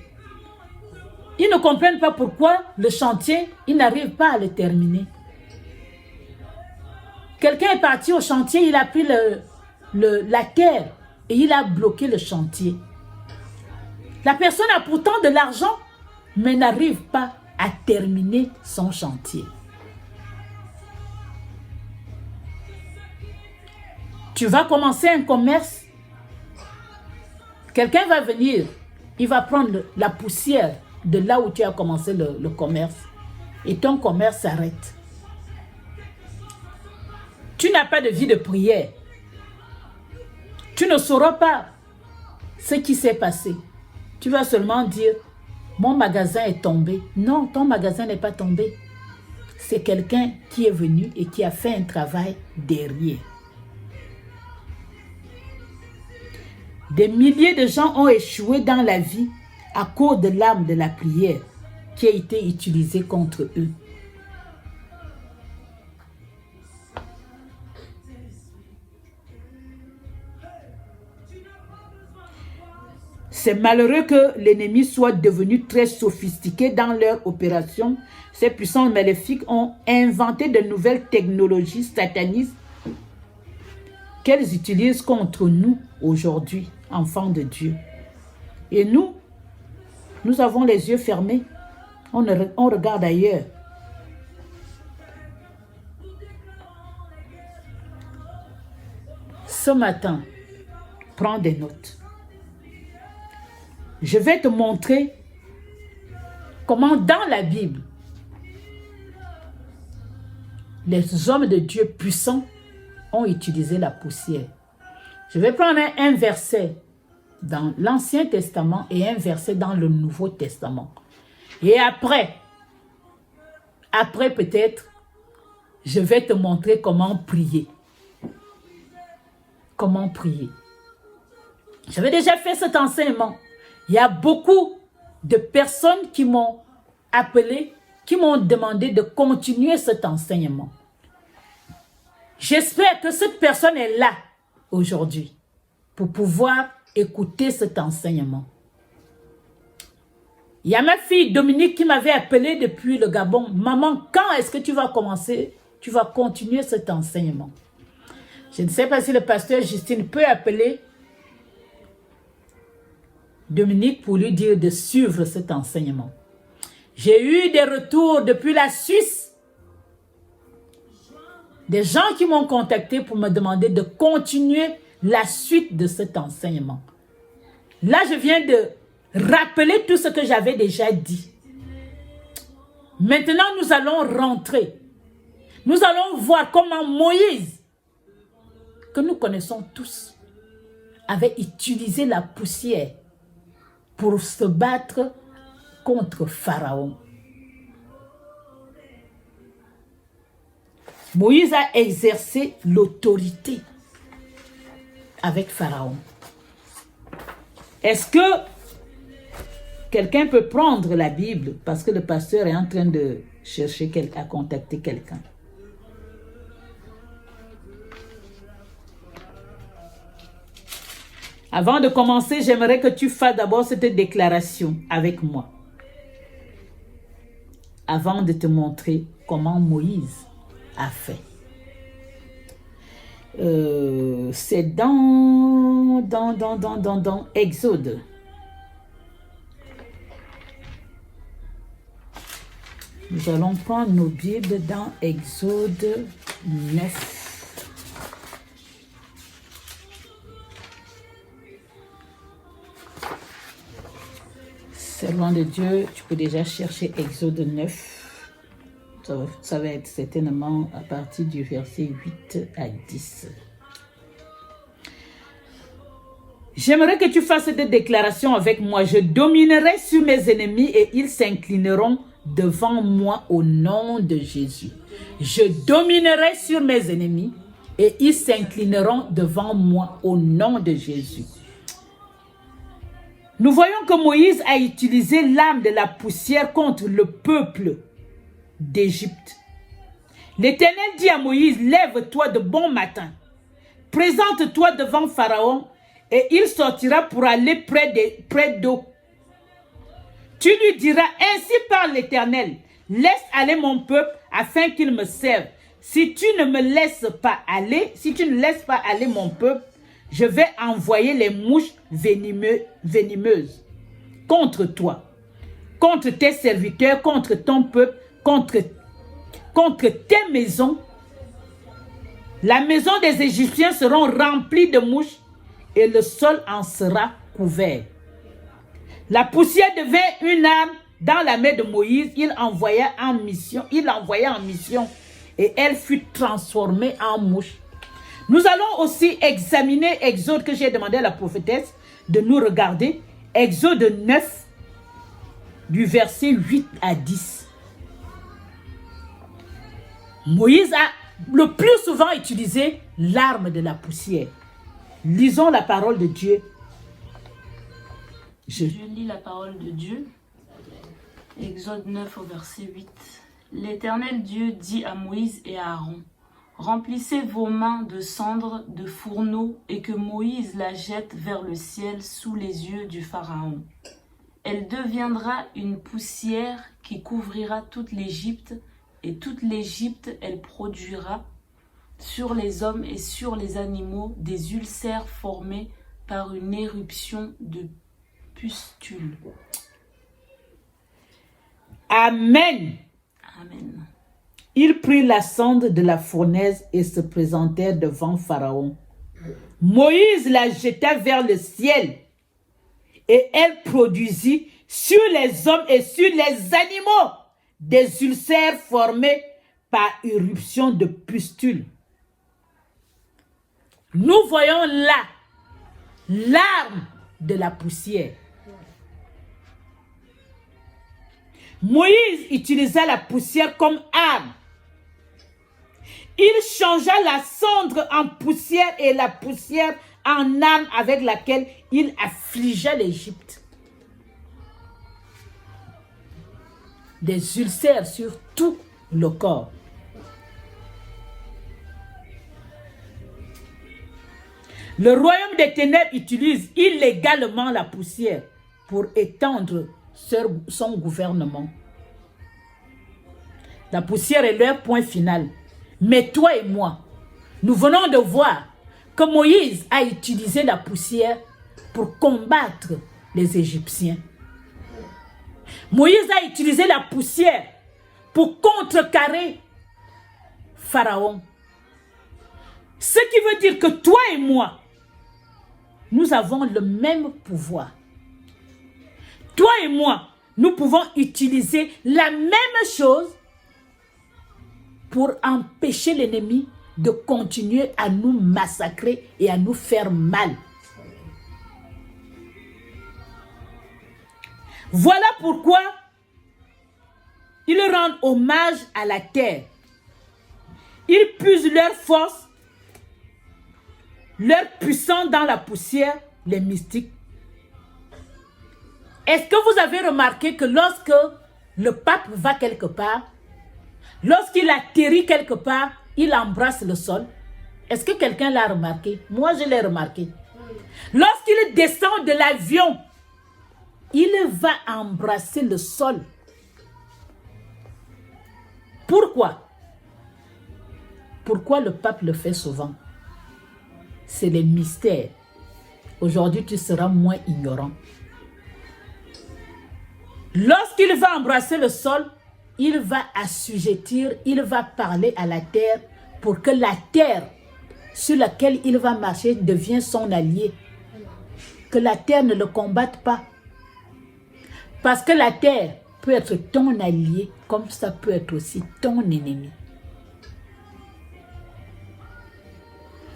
Ils ne comprennent pas pourquoi le chantier, ils n'arrivent pas à le terminer. Quelqu'un est parti au chantier, il a pris la terre et il a bloqué le chantier. La personne a pourtant de l'argent, mais n'arrive pas à terminer son chantier. Tu vas commencer un commerce. Quelqu'un va venir, il va prendre la poussière de là où tu as commencé le commerce et ton commerce s'arrête. Tu n'as pas de vie de prière. Tu ne sauras pas ce qui s'est passé. Tu vas seulement dire, mon magasin est tombé. Non, ton magasin n'est pas tombé. C'est quelqu'un qui est venu et qui a fait un travail derrière. Des milliers de gens ont échoué dans la vie à cause de l'arme de la prière qui a été utilisée contre eux. C'est malheureux que l'ennemi soit devenu très sophistiqué dans leur opération. Ces puissances maléfiques ont inventé de nouvelles technologies satanistes qu'elles utilisent contre nous aujourd'hui, enfants de Dieu. Et nous avons les yeux fermés. On regarde ailleurs. Ce matin, prends des notes. Je vais te montrer comment dans la Bible, les hommes de Dieu puissants ont utilisé la poussière. Je vais prendre un verset dans l'Ancien Testament et un verset dans le Nouveau Testament. Et après peut-être, je vais te montrer comment prier. Comment prier. J'avais déjà fait cet enseignement. Il y a beaucoup de personnes qui m'ont appelé, qui m'ont demandé de continuer cet enseignement. J'espère que cette personne est là aujourd'hui pour pouvoir écouter cet enseignement. Il y a ma fille Dominique qui m'avait appelé depuis le Gabon. Maman, quand est-ce que tu vas continuer cet enseignement? Je ne sais pas si le pasteur Justine peut appeler Dominique pour lui dire de suivre cet enseignement. J'ai eu des retours depuis la Suisse. Des gens qui m'ont contacté pour me demander de continuer la suite de cet enseignement. Là, je viens de rappeler tout ce que j'avais déjà dit. Maintenant, nous allons rentrer. Nous allons voir comment Moïse, que nous connaissons tous, avait utilisé la poussière pour se battre contre Pharaon. Moïse a exercé l'autorité avec Pharaon. Est-ce que quelqu'un peut prendre la Bible parce que le pasteur est en train de chercher à contacter quelqu'un? Avant de commencer, j'aimerais que tu fasses d'abord cette déclaration avec moi. Avant de te montrer comment Moïse a fait. C'est dans Exode. Nous allons prendre nos Bibles dans Exode 9. Servant de Dieu, tu peux déjà chercher Exode 9. Ça va être certainement à partir du verset 8 à 10. J'aimerais que tu fasses cette déclaration avec moi. Je dominerai sur mes ennemis et ils s'inclineront devant moi au nom de Jésus. Je dominerai sur mes ennemis et ils s'inclineront devant moi au nom de Jésus. Nous voyons que Moïse a utilisé l'arme de la poussière contre le peuple d'Égypte. L'Éternel dit à Moïse, lève-toi de bon matin, présente-toi devant Pharaon et il sortira pour aller près d'eau. Tu lui diras, ainsi parle l'Éternel, laisse aller mon peuple afin qu'il me serve. Si tu ne me laisses pas aller, si tu ne laisses pas aller mon peuple, je vais envoyer les mouches venimeuses contre toi, contre tes serviteurs, contre ton peuple, contre tes maisons. La maison des Égyptiens sera remplie de mouches et le sol en sera couvert. La poussière devint une arme dans la main de Moïse. Il l'envoya en mission et elle fut transformée en mouche. Nous allons aussi examiner Exode que j'ai demandé à la prophétesse de nous regarder. Exode 9 du verset 8 à 10. Moïse a le plus souvent utilisé l'arme de la poussière. Lisons la parole de Dieu. Je lis la parole de Dieu. Exode 9 au verset 8. L'Éternel Dieu dit à Moïse et à Aaron, remplissez vos mains de cendres de fourneau et que Moïse la jette vers le ciel sous les yeux du Pharaon. Elle deviendra une poussière qui couvrira toute l'Égypte et toute l'Égypte elle produira sur les hommes et sur les animaux des ulcères formés par une éruption de pustules. Amen. Amen. Ils prirent la sonde de la fournaise et se présentèrent devant Pharaon. Moïse la jeta vers le ciel et elle produisit sur les hommes et sur les animaux des ulcères formés par éruption de pustules. Nous voyons là l'arme de la poussière. Moïse utilisa la poussière comme arme. Il changea la cendre en poussière et la poussière en arme avec laquelle il affligea l'Égypte. Des ulcères sur tout le corps. Le royaume des ténèbres utilise illégalement la poussière pour étendre son gouvernement. La poussière est leur point final. Mais toi et moi, nous venons de voir que Moïse a utilisé la poussière pour combattre les Égyptiens. Moïse a utilisé la poussière pour contrecarrer Pharaon. Ce qui veut dire que toi et moi, nous avons le même pouvoir. Toi et moi, nous pouvons utiliser la même chose pour empêcher l'ennemi de continuer à nous massacrer et à nous faire mal. Voilà pourquoi ils rendent hommage à la terre. Ils puisent leur force, leur puissance dans la poussière, les mystiques. Est-ce que vous avez remarqué que lorsque le pape va quelque part, lorsqu'il atterrit quelque part, il embrasse le sol? Est-ce que quelqu'un l'a remarqué? Moi, je l'ai remarqué. Lorsqu'il descend de l'avion, il va embrasser le sol. Pourquoi? Pourquoi le pape le fait souvent? C'est les mystères. Aujourd'hui, tu seras moins ignorant. Lorsqu'il va embrasser le sol, il va assujettir, il va parler à la terre pour que la terre sur laquelle il va marcher devienne son allié. Que la terre ne le combatte pas. Parce que la terre peut être ton allié comme ça peut être aussi ton ennemi.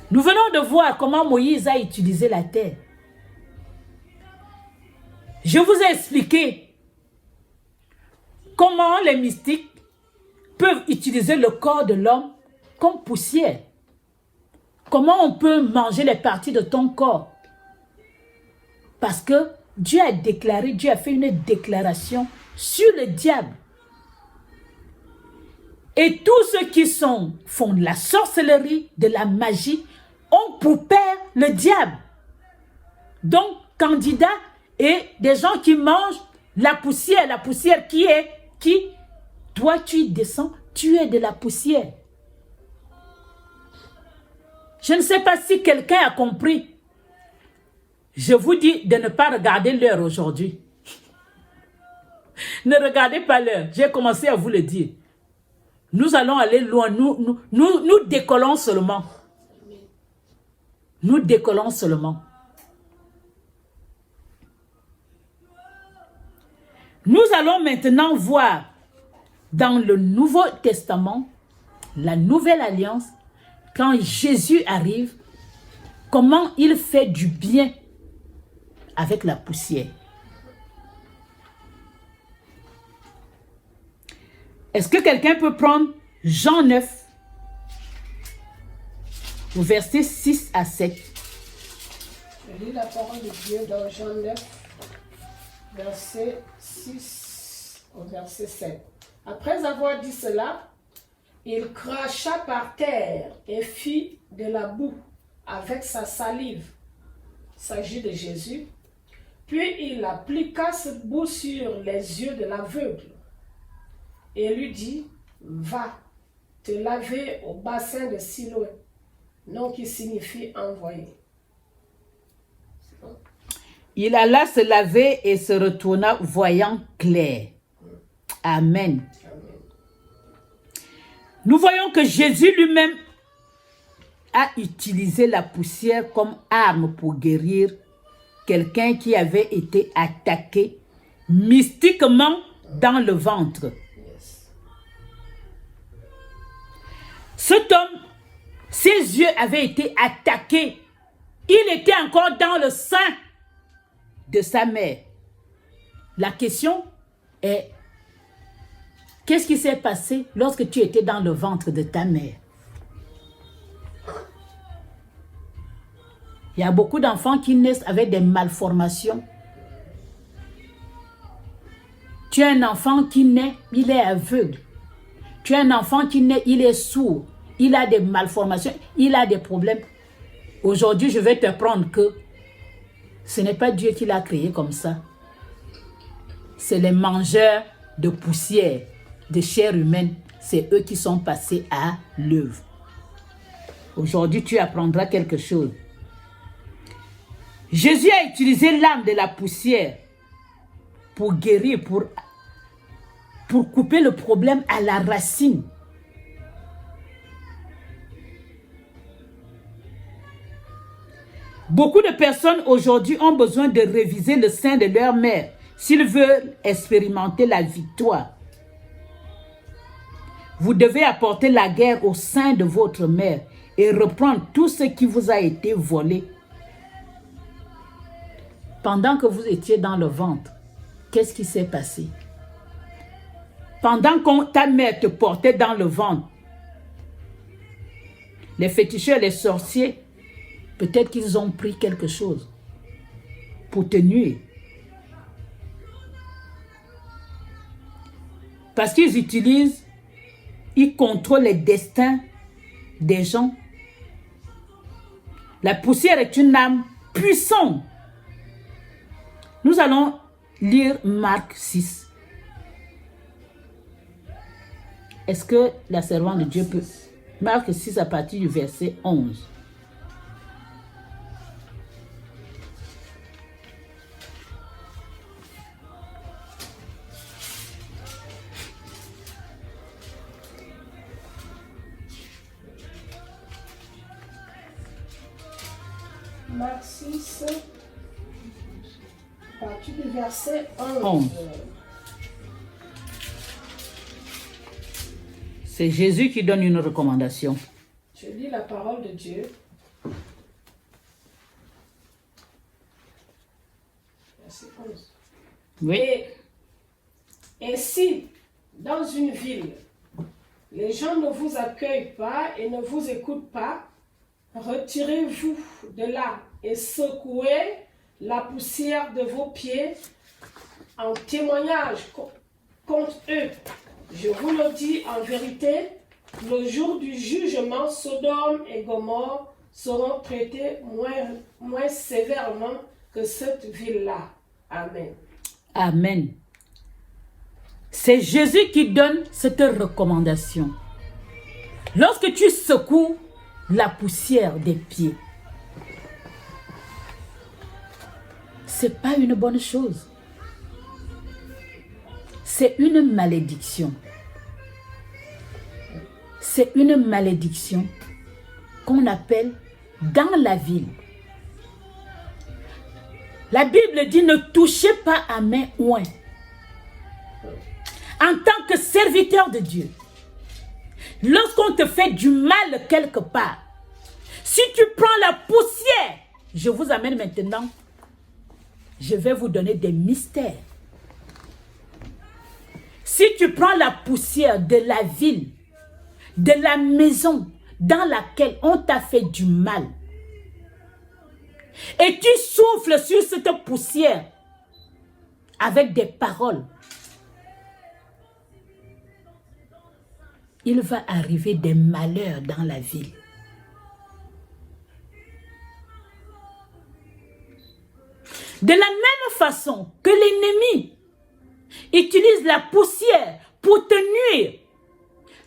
Nous venons de voir comment Moïse a utilisé la terre. Je vous ai expliqué comment les mystiques peuvent utiliser le corps de l'homme comme poussière. Comment on peut manger les parties de ton corps. Parce que Dieu a déclaré, Dieu a fait une déclaration sur le diable. Et tous ceux qui font de la sorcellerie, de la magie, ont pour père le diable. Donc, candidat et des gens qui mangent la poussière qui est qui? Toi, tu descends, tu es de la poussière. Je ne sais pas si quelqu'un a compris. Je vous dis de ne pas regarder l'heure aujourd'hui. Ne regardez pas l'heure. J'ai commencé à vous le dire. Nous allons aller loin. Nous décollons seulement. Nous décollons seulement. Nous allons maintenant voir dans le Nouveau Testament, la Nouvelle Alliance, quand Jésus arrive, comment il fait du bien avec la poussière. Est-ce que quelqu'un peut prendre Jean 9, au verset 6 à 7? Je lis la parole de Dieu dans Jean 9, verset 6 au verset 7. Après avoir dit cela, il cracha par terre et fit de la boue avec sa salive. Il s'agit de Jésus. Puis il appliqua cette boue sur les yeux de l'aveugle et lui dit, va te laver au bassin de Siloé, nom qui signifie envoyé. Il alla se laver et se retourna voyant clair. Amen. Nous voyons que Jésus lui-même a utilisé la poussière comme arme pour guérir quelqu'un qui avait été attaqué mystiquement dans le ventre. Cet homme, ses yeux avaient été attaqués. Il était encore dans le sein de sa mère. La question est, qu'est-ce qui s'est passé lorsque tu étais dans le ventre de ta mère? Il y a beaucoup d'enfants qui naissent avec des malformations. Tu as un enfant qui naît, il est aveugle. Tu as un enfant qui naît, il est sourd. Il a des malformations, il a des problèmes. Aujourd'hui, je vais t'apprendre que ce n'est pas Dieu qui l'a créé comme ça. C'est les mangeurs de poussière, de chair humaine. C'est eux qui sont passés à l'œuvre. Aujourd'hui, tu apprendras quelque chose. Jésus a utilisé l'âme de la poussière pour guérir, pour couper le problème à la racine. Beaucoup de personnes aujourd'hui ont besoin de réviser le sein de leur mère s'ils veulent expérimenter la victoire. Vous devez apporter la guerre au sein de votre mère et reprendre tout ce qui vous a été volé. Pendant que vous étiez dans le ventre, qu'est-ce qui s'est passé? Pendant que ta mère te portait dans le ventre, les féticheurs, les sorciers, peut-être qu'ils ont pris quelque chose pour te nuire. Parce qu'ils utilisent, ils contrôlent les destins des gens. La poussière est une âme puissante. Nous allons lire Marc 6. Est-ce que la servante de Dieu peut... Marc 6 à partir du verset 11. Marc 6, à partir du verset 11. 11. C'est Jésus qui donne une recommandation. Je lis la parole de Dieu. Verset 11. Oui. Et si, dans une ville, les gens ne vous accueillent pas et ne vous écoutent pas, retirez-vous de là et secouez la poussière de vos pieds en témoignage contre eux. Je vous le dis en vérité, le jour du jugement, Sodome et Gomorrhe seront traités moins sévèrement que cette ville-là. Amen. Amen. C'est Jésus qui donne cette recommandation. Lorsque tu secoues la poussière des pieds, c'est pas une bonne chose. C'est une malédiction. C'est une malédiction qu'on appelle dans la ville. La Bible dit ne touchez pas à main oint. En tant que serviteur de Dieu, lorsqu'on te fait du mal quelque part, si tu prends la poussière, je vous amène maintenant, je vais vous donner des mystères. Si tu prends la poussière de la ville, de la maison dans laquelle on t'a fait du mal, et tu souffles sur cette poussière avec des paroles, il va arriver des malheurs dans la ville. De la même façon que l'ennemi utilise la poussière pour te nuire,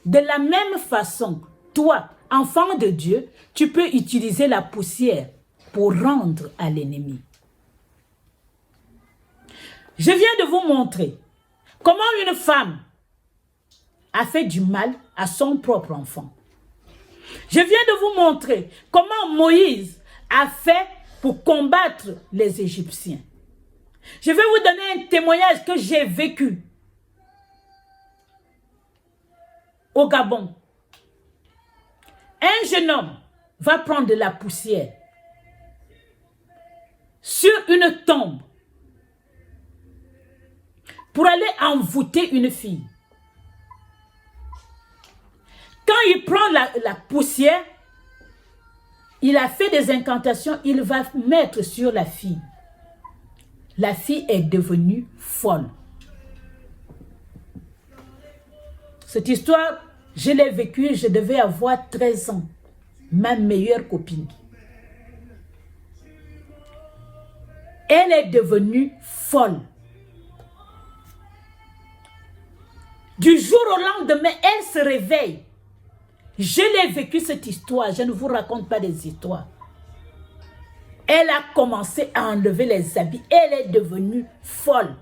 de la même façon, toi, enfant de Dieu, tu peux utiliser la poussière pour rendre à l'ennemi. Je viens de vous montrer comment une femme a fait du mal à son propre enfant. Je viens de vous montrer comment Moïse a fait pour combattre les Égyptiens. Je vais vous donner un témoignage que j'ai vécu au Gabon. Un jeune homme va prendre de la poussière sur une tombe pour aller envoûter une fille. Quand il prend la poussière, il a fait des incantations, il va mettre sur la fille. La fille est devenue folle. Cette histoire, je l'ai vécue, je devais avoir 13 ans. Ma meilleure copine. Elle est devenue folle. Du jour au lendemain, elle se réveille. Je l'ai vécu cette histoire, je ne vous raconte pas des histoires. Elle a commencé à enlever les habits, elle est devenue folle.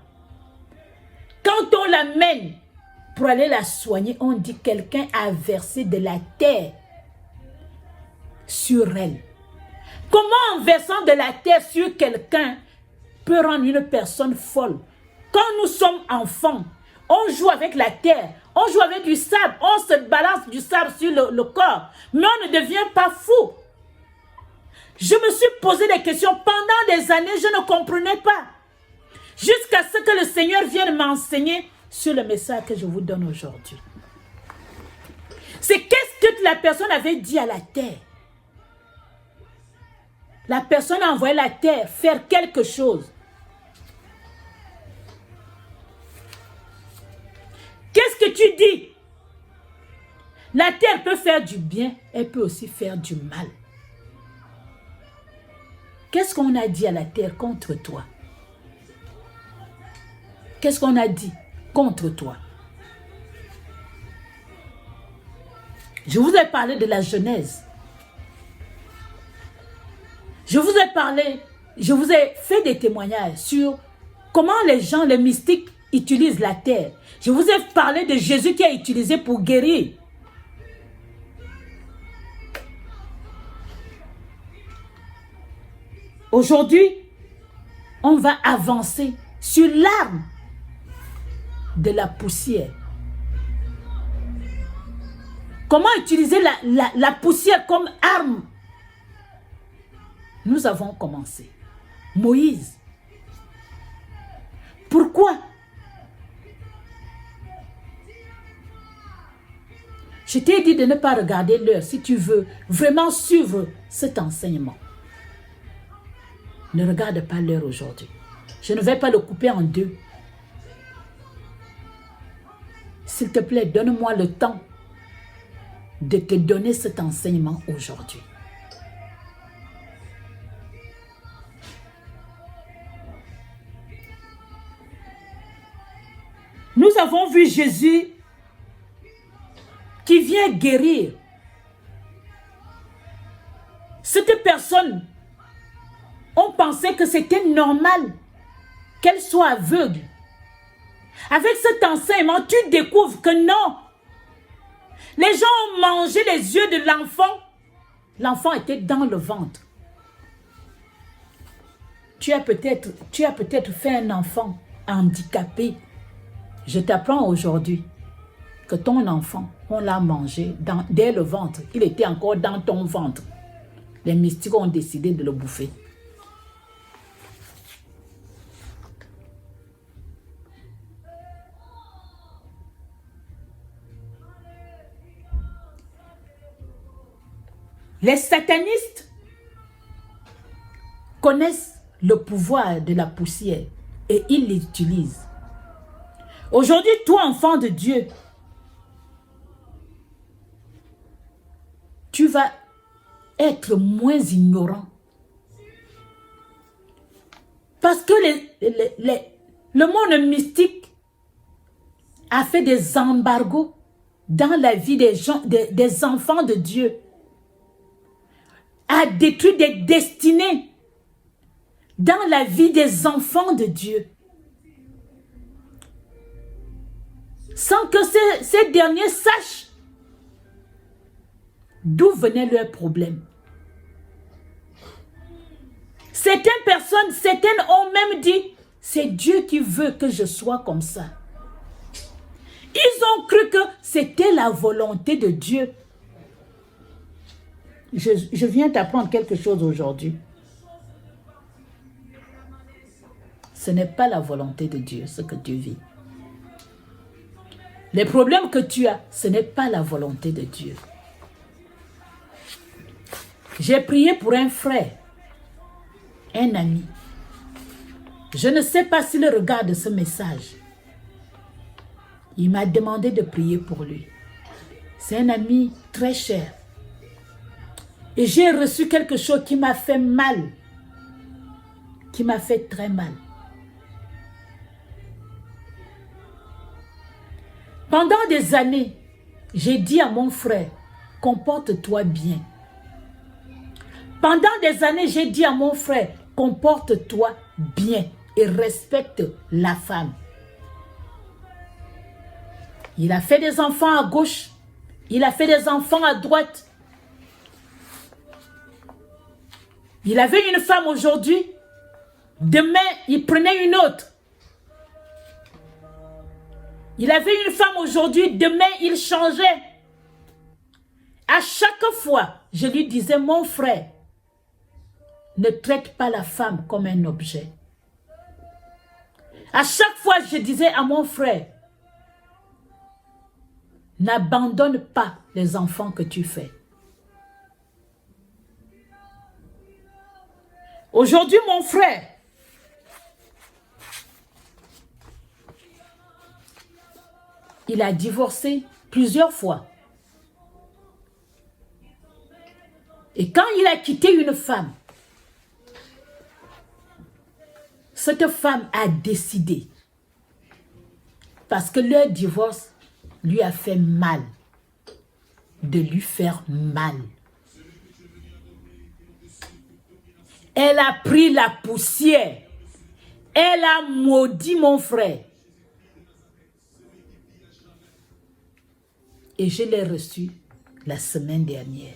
Quand on l'amène pour aller la soigner, on dit que quelqu'un a versé de la terre sur elle. Comment en versant de la terre sur quelqu'un peut rendre une personne folle? Quand nous sommes enfants, on joue avec la terre, on joue avec du sable, on se balance du sable sur le corps, mais on ne devient pas fou. Je me suis posé des questions pendant des années, je ne comprenais pas. Jusqu'à ce que le Seigneur vienne m'enseigner sur le message que je vous donne aujourd'hui. C'est qu'est-ce que la personne avait dit à la terre. La personne a envoyé la terre faire quelque chose. Qu'est-ce que tu dis? La terre peut faire du bien, elle peut aussi faire du mal. Qu'est-ce qu'on a dit à la terre contre toi? Qu'est-ce qu'on a dit contre toi? Je vous ai parlé de la Genèse. Je vous ai parlé, je vous ai fait des témoignages sur comment les gens, les mystiques, utilisent la terre. Je vous ai parlé de Jésus qui a utilisé pour guérir. Aujourd'hui, on va avancer sur l'arme de la poussière. Comment utiliser la poussière comme arme? Nous avons commencé. Moïse. Pourquoi? Je t'ai dit de ne pas regarder l'heure si tu veux vraiment suivre cet enseignement. Ne regarde pas l'heure aujourd'hui. Je ne vais pas le couper en deux. S'il te plaît, donne-moi le temps de te donner cet enseignement aujourd'hui. Nous avons vu Jésus qui vient guérir. Cette personne, on pensait que c'était normal qu'elle soit aveugle. Avec cet enseignement, tu découvres que non. Les gens ont mangé les yeux de l'enfant. L'enfant était dans le ventre. Tu as peut-être fait un enfant handicapé. Je t'apprends aujourd'hui que ton enfant, on l'a mangé dès le ventre. Il était encore dans ton ventre. Les mystiques ont décidé de le bouffer. Les satanistes connaissent le pouvoir de la poussière et ils l'utilisent. Aujourd'hui, toi, enfant de Dieu, tu vas être moins ignorant. Parce que le monde mystique a fait des embargos dans la vie des gens, des enfants de Dieu. A détruit des destinées dans la vie des enfants de Dieu. Sans que ces derniers sachent d'où venaient leurs problèmes. Certaines personnes, certaines ont même dit, c'est Dieu qui veut que je sois comme ça. Ils ont cru que c'était la volonté de Dieu. Je viens t'apprendre quelque chose aujourd'hui. Ce n'est pas la volonté de Dieu, ce que tu vis. Les problèmes que tu as, ce n'est pas la volonté de Dieu. J'ai prié pour un frère, un ami. Je ne sais pas s'il regarde ce message. Il m'a demandé de prier pour lui. C'est un ami très cher. Et j'ai reçu quelque chose qui m'a fait mal. Qui m'a fait très mal. Pendant des années, j'ai dit à mon frère, comporte-toi bien. Pendant des années, j'ai dit à mon frère, comporte-toi bien et respecte la femme. Il a fait des enfants à gauche, il a fait des enfants à droite. Il avait une femme aujourd'hui, demain, il prenait une autre. Il avait une femme aujourd'hui, demain, il changeait. À chaque fois, je lui disais, mon frère, ne traite pas la femme comme un objet. À chaque fois, je disais à mon frère, n'abandonne pas les enfants que tu fais. Aujourd'hui, mon frère, il a divorcé plusieurs fois. Et quand il a quitté une femme, cette femme a décidé, parce que leur divorce lui a fait mal, de lui faire mal. Elle a pris la poussière. Elle a maudit mon frère. Et je l'ai reçu la semaine dernière.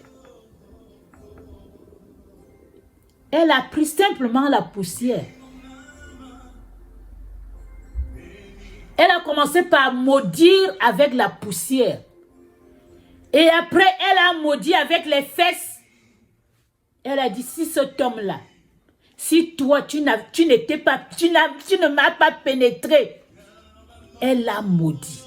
Elle a pris simplement la poussière. Elle a commencé par maudire avec la poussière. Et après, elle a maudit avec les fesses. Elle a dit, si cet homme-là, si toi, tu ne m'as pas pénétré, elle l'a maudit.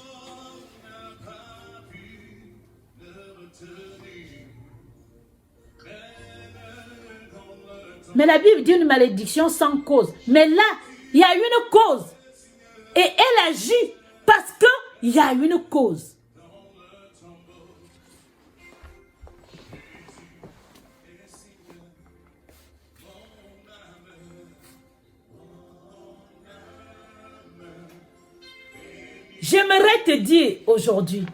Mais la Bible dit une malédiction sans cause. Mais là, il y a une cause. Et elle agit parce qu'il y a une cause. J'aimerais te dire aujourd'hui,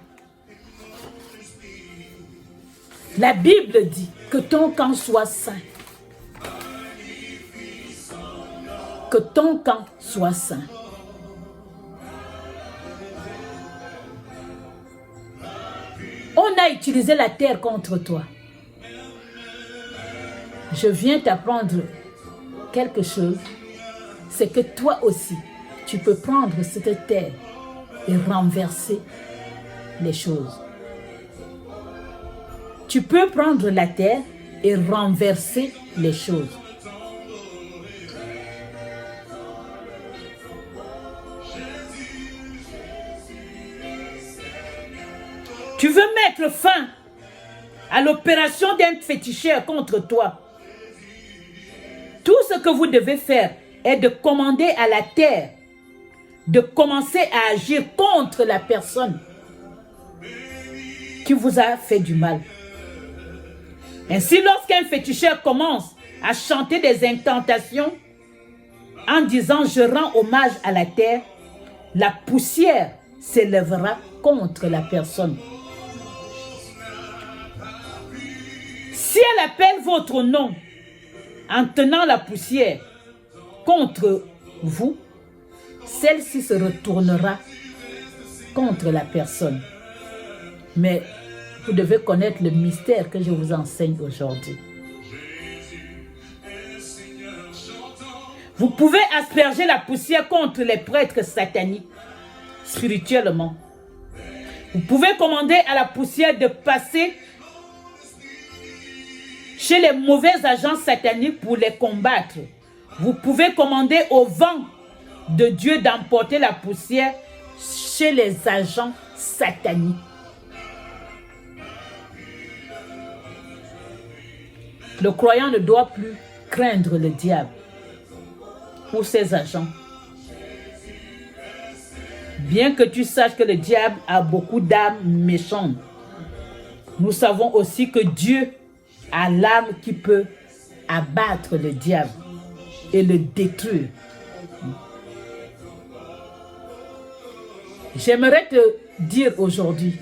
la Bible dit que ton camp soit saint. Que ton camp soit saint. On a utilisé la terre contre toi. Je viens t'apprendre quelque chose. C'est que toi aussi, tu peux prendre cette terre et renverser les choses. Tu peux prendre la terre et renverser les choses. Tu veux mettre fin à l'opération d'un féticheur contre toi. Tout ce que vous devez faire est de commander à la terre de commencer à agir contre la personne qui vous a fait du mal. Ainsi, lorsqu'un féticheur commence à chanter des incantations en disant « Je rends hommage à la terre », la poussière s'élèvera contre la personne. Si elle appelle votre nom en tenant la poussière contre vous, celle-ci se retournera contre la personne. Mais vous devez connaître le mystère que je vous enseigne aujourd'hui. Vous pouvez asperger la poussière contre les prêtres sataniques, spirituellement. Vous pouvez commander à la poussière de passer chez les mauvais agents sataniques pour les combattre. Vous pouvez commander au vent de Dieu d'emporter la poussière chez les agents sataniques. Le croyant ne doit plus craindre le diable ou ses agents. Bien que tu saches que le diable a beaucoup d'âmes méchantes, nous savons aussi que Dieu a l'âme qui peut abattre le diable et le détruire. J'aimerais te dire aujourd'hui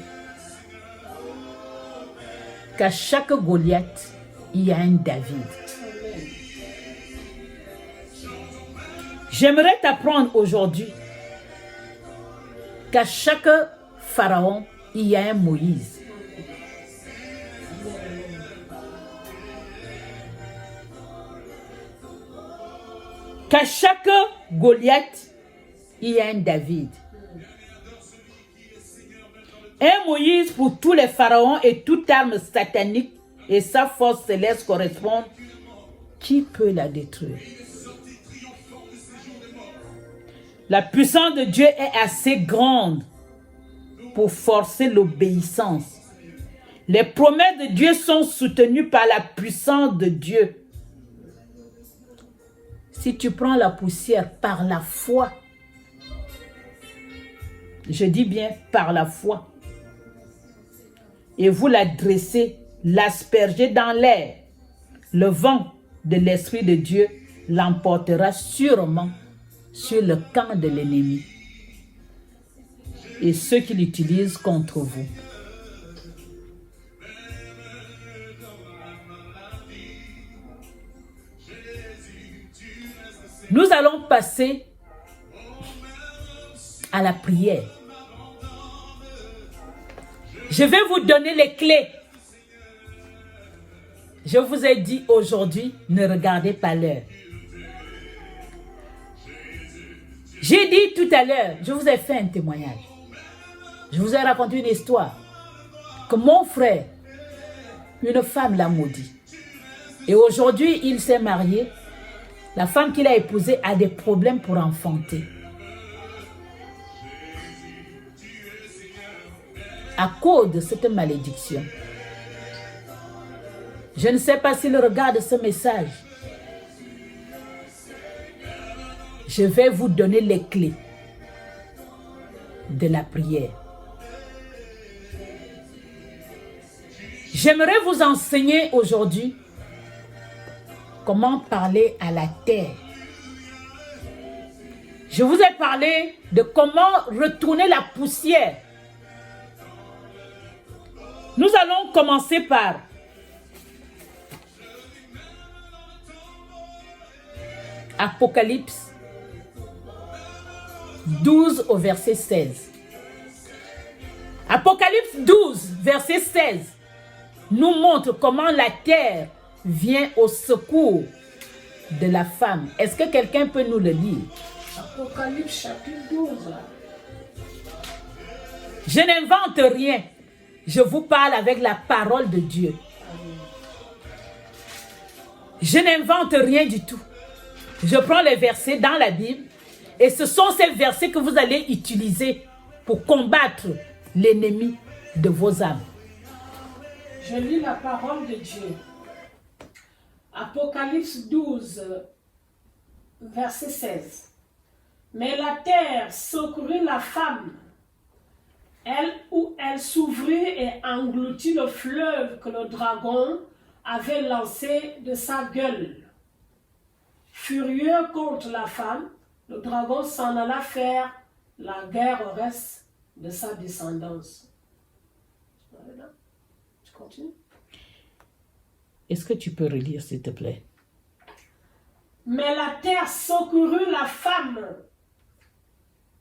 qu'à chaque Goliath, il y a un David. J'aimerais t'apprendre aujourd'hui qu'à chaque pharaon, il y a un Moïse. Qu'à chaque Goliath, il y a un David. Un Moïse pour tous les pharaons et toute arme satanique et sa force céleste correspondent. Qui peut la détruire? La puissance de Dieu est assez grande pour forcer l'obéissance. Les promesses de Dieu sont soutenues par la puissance de Dieu. Si tu prends la poussière par la foi, je dis bien par la foi, et vous la dressez, l'aspergez dans l'air, le vent de l'Esprit de Dieu l'emportera sûrement sur le camp de l'ennemi et ceux qui l'utilisent contre vous. Nous allons passer à la prière. Je vais vous donner les clés. Je vous ai dit aujourd'hui, ne regardez pas l'heure. J'ai dit tout à l'heure, je vous ai fait un témoignage. Je vous ai raconté une histoire. Que mon frère, une femme l'a maudit. Et aujourd'hui, il s'est marié. La femme qu'il a épousée a des problèmes pour enfanter. À cause de cette malédiction. Je ne sais pas s'il regarde ce message. Je vais vous donner les clés de la prière. J'aimerais vous enseigner aujourd'hui comment parler à la terre. Je vous ai parlé de comment retourner la poussière. Nous allons commencer par Apocalypse 12 au verset 16. Apocalypse 12, verset 16 nous montre comment la terre vient au secours de la femme. Est-ce que quelqu'un peut nous le lire? Apocalypse chapitre 12. Je n'invente rien. Je vous parle avec la parole de Dieu. Je n'invente rien du tout. Je prends les versets dans la Bible et ce sont ces versets que vous allez utiliser pour combattre l'ennemi de vos âmes. Je lis la parole de Dieu. Apocalypse 12, verset 16. Mais la terre secourut la femme, elle s'ouvrit et engloutit le fleuve que le dragon avait lancé de sa gueule. Furieux contre la femme, le dragon s'en alla faire la guerre au reste de sa descendance. Voilà. Tu continues? Est-ce que tu peux relire, s'il te plaît? Mais la terre secourut la femme.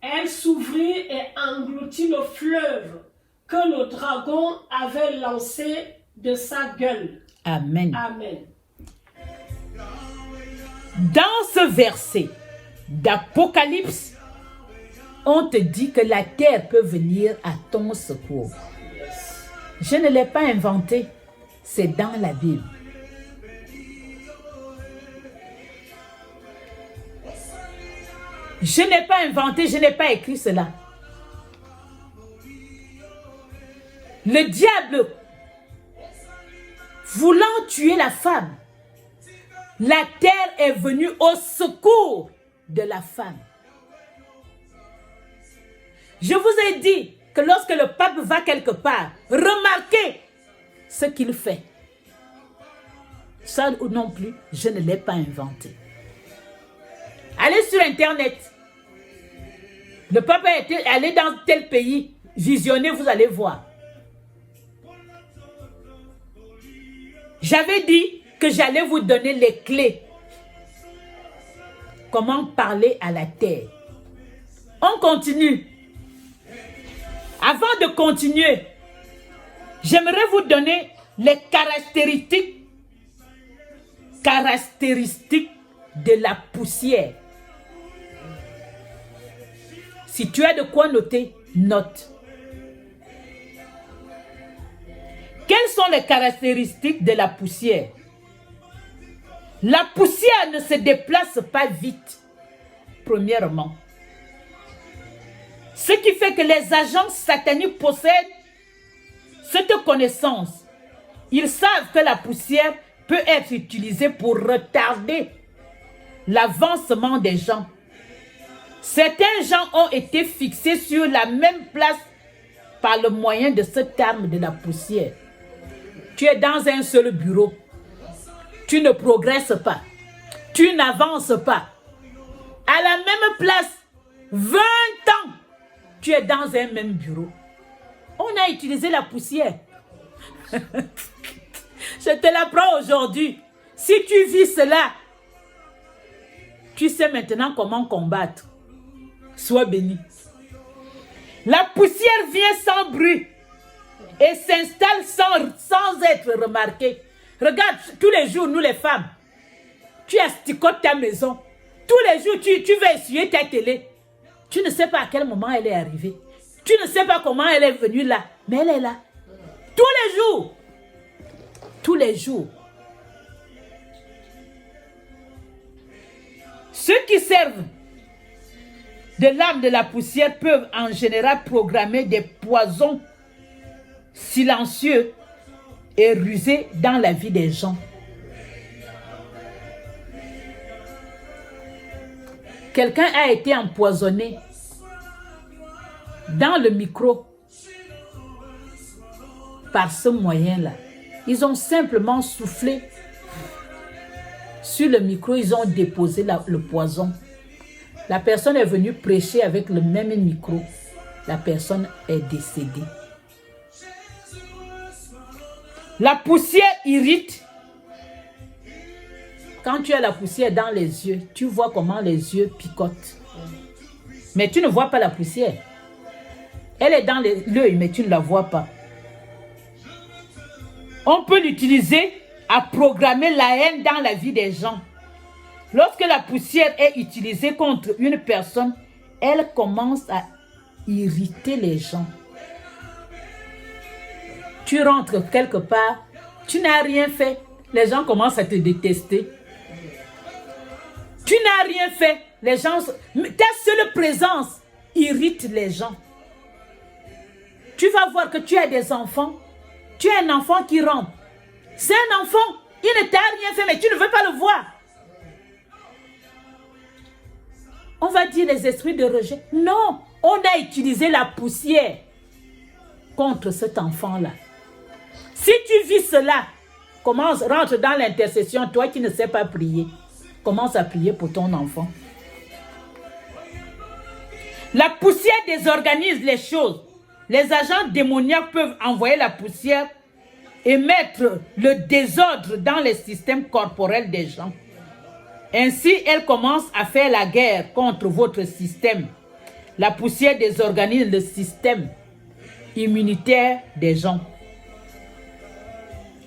Elle s'ouvrit et engloutit le fleuve que le dragon avait lancé de sa gueule. Amen. Amen. Dans ce verset d'Apocalypse, on te dit que la terre peut venir à ton secours. Je ne l'ai pas inventé, c'est dans la Bible. Je n'ai pas inventé, je n'ai pas écrit cela. Le diable, voulant tuer la femme, la terre est venue au secours de la femme. Je vous ai dit que lorsque le pape va quelque part, remarquez ce qu'il fait. Ça non plus, je ne l'ai pas inventé. Allez sur Internet. Le pape est allé dans tel pays, visionnez, vous allez voir. J'avais dit que j'allais vous donner les clés. Comment parler à la terre. On continue. Avant de continuer, j'aimerais vous donner les caractéristiques de la poussière. Si tu as de quoi noter, note. Quelles sont les caractéristiques de la poussière? La poussière ne se déplace pas vite, premièrement. Ce qui fait que les agents sataniques possèdent cette connaissance. Ils savent que la poussière peut être utilisée pour retarder l'avancement des gens. Certains gens ont été fixés sur la même place par le moyen de cette arme de la poussière. Tu es dans un seul bureau. Tu ne progresses pas. Tu n'avances pas. À la même place, 20 ans, tu es dans un même bureau. On a utilisé la poussière. Je te l'apprends aujourd'hui. Si tu vis cela, tu sais maintenant comment combattre. Sois béni. La poussière vient sans bruit et s'installe sans être remarquée. Regarde, tous les jours, nous les femmes, tu asticotes ta maison. Tous les jours, tu vas essuyer ta télé. Tu ne sais pas à quel moment elle est arrivée. Tu ne sais pas comment elle est venue là. Mais elle est là. Tous les jours. Tous les jours. Ceux qui servent de l'arme de la poussière peuvent en général programmer des poisons silencieux et rusés dans la vie des gens. Quelqu'un a été empoisonné dans le micro par ce moyen-là. Ils ont simplement soufflé sur le micro, ils ont déposé le poison. La personne est venue prêcher avec le même micro. La personne est décédée. La poussière irrite. Quand tu as la poussière dans les yeux, tu vois comment les yeux picotent. Mais tu ne vois pas la poussière. Elle est dans l'œil, mais tu ne la vois pas. On peut l'utiliser à programmer la haine dans la vie des gens. Lorsque la poussière est utilisée contre une personne, elle commence à irriter les gens. Tu rentres quelque part, tu n'as rien fait, les gens commencent à te détester. Tu n'as rien fait, les gens... Ta seule présence irrite les gens. Tu vas voir que tu as des enfants, tu as un enfant qui rentre. C'est un enfant, il ne t'a rien fait, mais tu ne veux pas le voir. On va dire les esprits de rejet. Non, on a utilisé la poussière contre cet enfant-là. Si tu vis cela, rentre dans l'intercession, toi qui ne sais pas prier, commence à prier pour ton enfant. La poussière désorganise les choses. Les agents démoniaques peuvent envoyer la poussière et mettre le désordre dans les systèmes corporels des gens. Ainsi, elle commence à faire la guerre contre votre système. La poussière désorganise le système immunitaire des gens.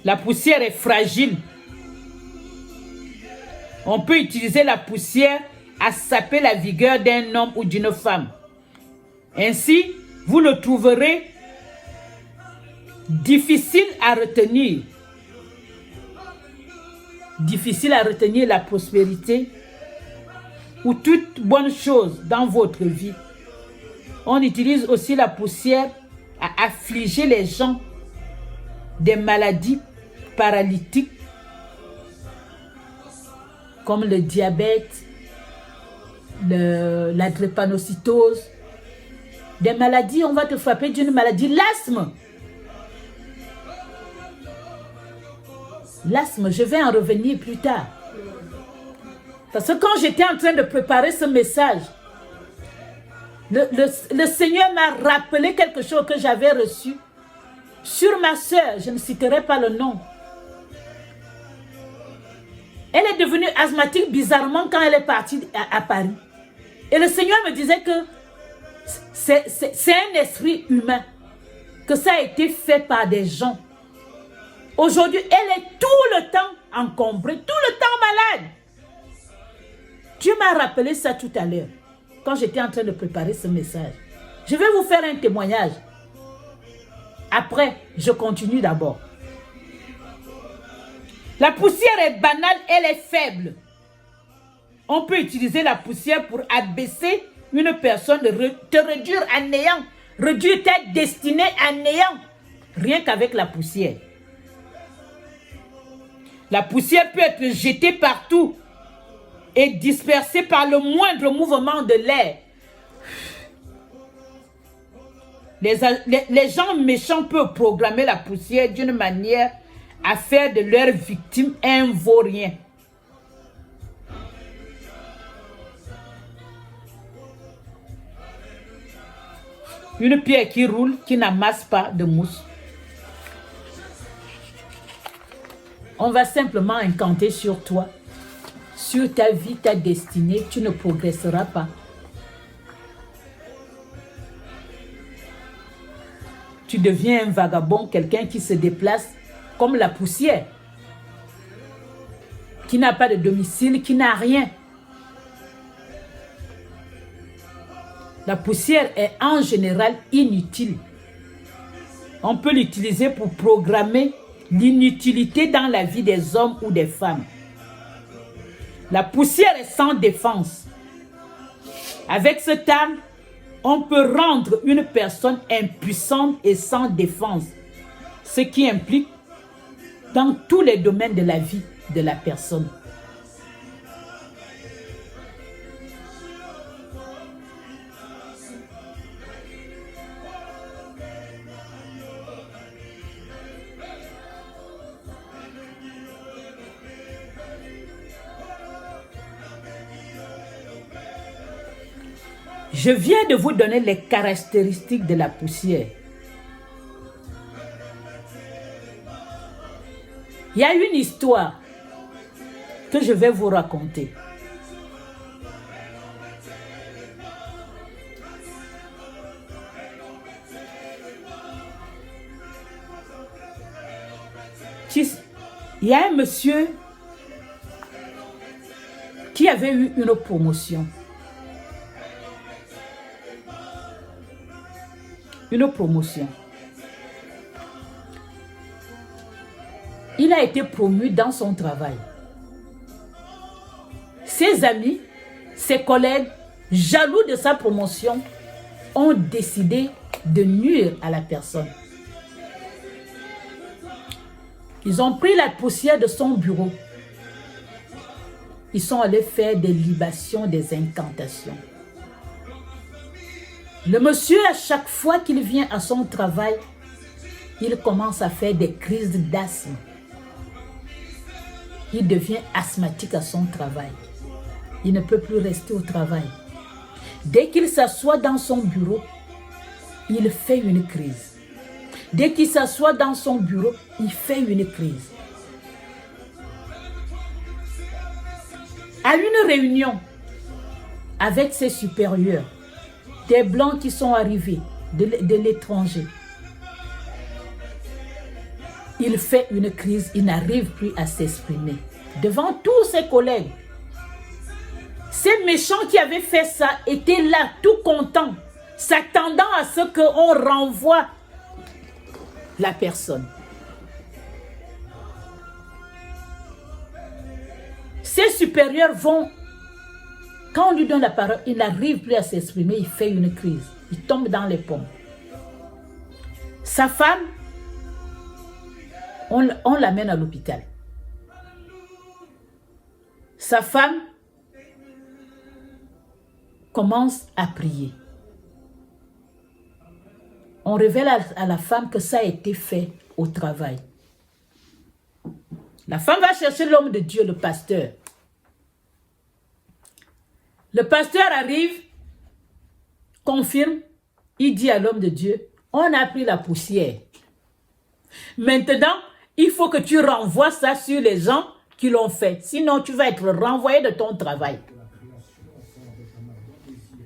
La poussière est fragile. On peut utiliser la poussière à saper la vigueur d'un homme ou d'une femme. Ainsi, vous le trouverez difficile à retenir. Difficile à retenir la prospérité ou toute bonne chose dans votre vie. On utilise aussi la poussière à affliger les gens des maladies paralytiques comme le diabète, la drépanocytose. Des maladies, on va te frapper d'une maladie, l'asthme. L'asthme, je vais en revenir plus tard. Parce que quand j'étais en train de préparer ce message, le Seigneur m'a rappelé quelque chose que j'avais reçu sur ma soeur, je ne citerai pas le nom. Elle est devenue asthmatique bizarrement quand elle est partie à Paris. Et le Seigneur me disait que c'est un esprit humain, que ça a été fait par des gens. Aujourd'hui, elle est tout le temps encombrée, tout le temps malade. Dieu m'a rappelé ça tout à l'heure, quand j'étais en train de préparer ce message. Je vais vous faire un témoignage. Après, je continue d'abord. La poussière est banale, elle est faible. On peut utiliser la poussière pour abaisser une personne, te réduire à néant, réduire ta destinée à néant, rien qu'avec la poussière. La poussière peut être jetée partout et dispersée par le moindre mouvement de l'air. Les gens méchants peuvent programmer la poussière d'une manière à faire de leurs victimes un vaurien. Une pierre qui roule, qui n'amasse pas de mousse. On va simplement incanter sur toi, sur ta vie, ta destinée. Tu ne progresseras pas. Tu deviens un vagabond, quelqu'un qui se déplace comme la poussière, qui n'a pas de domicile, qui n'a rien. La poussière est en général inutile. On peut l'utiliser pour programmer l'inutilité dans la vie des hommes ou des femmes. La poussière est sans défense. Avec cette arme, on peut rendre une personne impuissante et sans défense, ce qui implique dans tous les domaines de la vie de la personne. Je viens de vous donner les caractéristiques de la poussière. Il y a une histoire que je vais vous raconter. Il y a un monsieur qui avait eu une promotion. Une promotion. Il a été promu dans son travail. Ses amis, ses collègues, jaloux de sa promotion, ont décidé de nuire à la personne. Ils ont pris la poussière de son bureau. Ils sont allés faire des libations, des incantations. Le monsieur, à chaque fois qu'il vient à son travail, il commence à faire des crises d'asthme. Il devient asthmatique à son travail. Il ne peut plus rester au travail. Dès qu'il s'assoit dans son bureau, il fait une crise. Dès qu'il s'assoit dans son bureau, il fait une crise. À une réunion avec ses supérieurs, des blancs qui sont arrivés de l'étranger, il fait une crise, il n'arrive plus à s'exprimer. Devant tous ses collègues, ces méchants qui avaient fait ça étaient là, tout contents, s'attendant à ce qu'on renvoie la personne. Ses supérieurs vont, quand on lui donne la parole, il n'arrive plus à s'exprimer, il fait une crise, il tombe dans les pommes. Sa femme, on l'amène à l'hôpital. Sa femme commence à prier. On révèle à la femme que ça a été fait au travail. La femme va chercher l'homme de Dieu, le pasteur. Le pasteur arrive, confirme, il dit à l'homme de Dieu, on a pris la poussière. Maintenant, il faut que tu renvoies ça sur les gens qui l'ont fait. Sinon, tu vas être renvoyé de ton travail.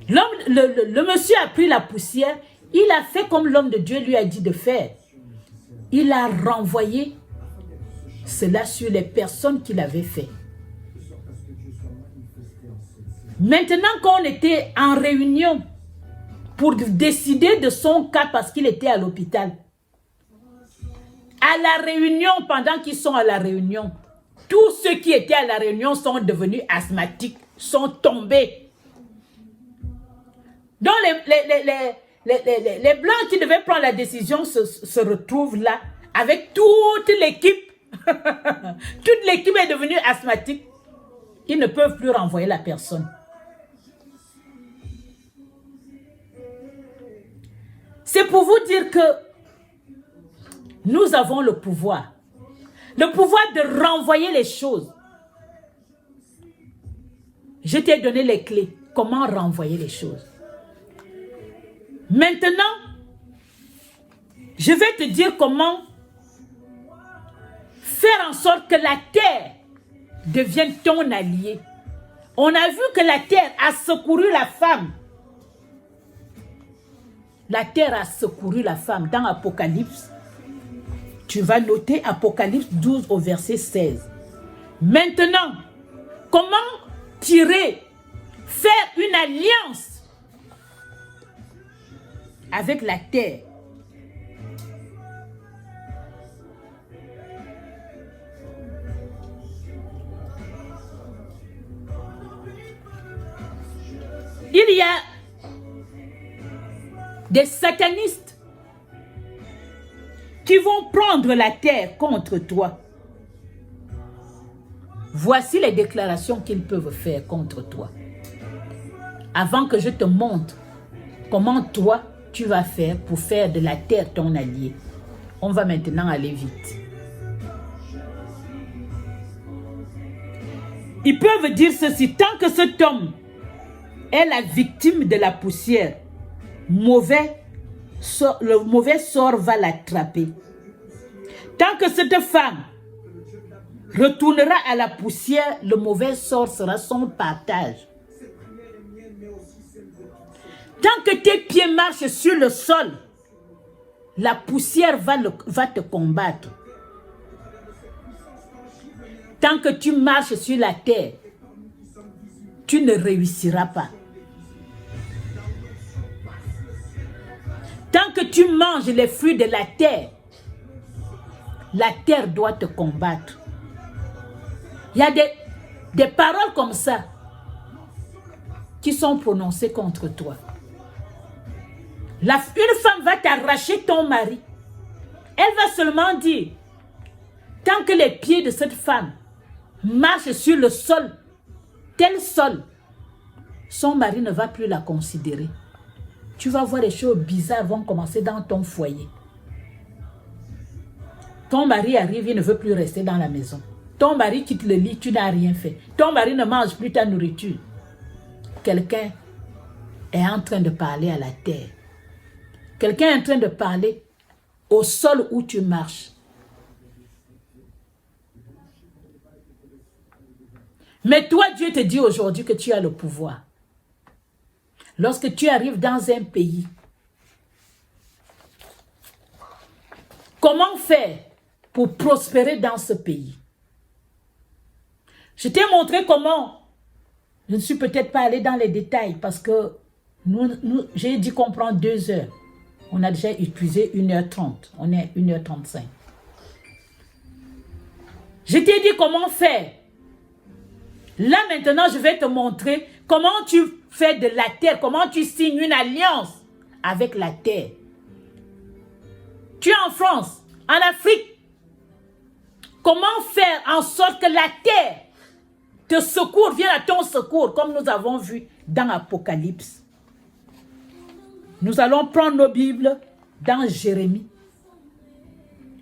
Le monsieur a pris la poussière. Il a fait comme l'homme de Dieu lui a dit de faire. Il a renvoyé cela sur les personnes qu'il avait fait. Maintenant, quand on était en réunion pour décider de son cas parce qu'il était à l'hôpital, à la réunion, pendant qu'ils sont à la réunion, tous ceux qui étaient à la réunion sont devenus asthmatiques, sont tombés. Donc les blancs qui devaient prendre la décision se retrouvent là avec toute l'équipe. Toute l'équipe est devenue asthmatique. Ils ne peuvent plus renvoyer la personne. C'est pour vous dire que nous avons le pouvoir. Le pouvoir de renvoyer les choses. Je t'ai donné les clés. Comment renvoyer les choses. Maintenant, je vais te dire comment faire en sorte que la terre devienne ton allié. On a vu que la terre a secouru la femme. La terre a secouru la femme dans Apocalypse. Tu vas noter Apocalypse 12 au verset 16. Maintenant, comment faire une alliance avec la terre? Il y a des satanistes qui vont prendre la terre contre toi. Voici les déclarations qu'ils peuvent faire contre toi. Avant que je te montre comment toi, tu vas faire pour faire de la terre ton allié. On va maintenant aller vite. Ils peuvent dire ceci: tant que cet homme est la victime de la poussière, le mauvais sort va l'attraper. Tant que cette femme retournera à la poussière, le mauvais sort sera son partage. Tant que tes pieds marchent sur le sol, la poussière va te combattre. Tant que tu marches sur la terre, tu ne réussiras pas. Tant que tu manges les fruits de la terre doit te combattre. Il y a des paroles comme ça qui sont prononcées contre toi. Une femme va t'arracher ton mari. Elle va seulement dire, tant que les pieds de cette femme marchent sur le sol, tel sol, son mari ne va plus la considérer. Tu vas voir des choses bizarres vont commencer dans ton foyer. Ton mari arrive, il ne veut plus rester dans la maison. Ton mari quitte le lit, tu n'as rien fait. Ton mari ne mange plus ta nourriture. Quelqu'un est en train de parler à la terre. Quelqu'un est en train de parler au sol où tu marches. Mais toi, Dieu te dit aujourd'hui que tu as le pouvoir. Lorsque tu arrives dans un pays, comment faire pour prospérer dans ce pays? Je t'ai montré comment. Je ne suis peut-être pas allé dans les détails parce que j'ai dit qu'on prend 2 heures. On a déjà épuisé 1h30. On est à 1h35. Je t'ai dit comment faire. Là maintenant, je vais te montrer comment tu fais de la terre, comment tu signes une alliance avec la terre. Tu es en France, en Afrique. Comment faire en sorte que la terre te secours, vienne à ton secours, comme nous avons vu dans Apocalypse. Nous allons prendre nos Bibles dans Jérémie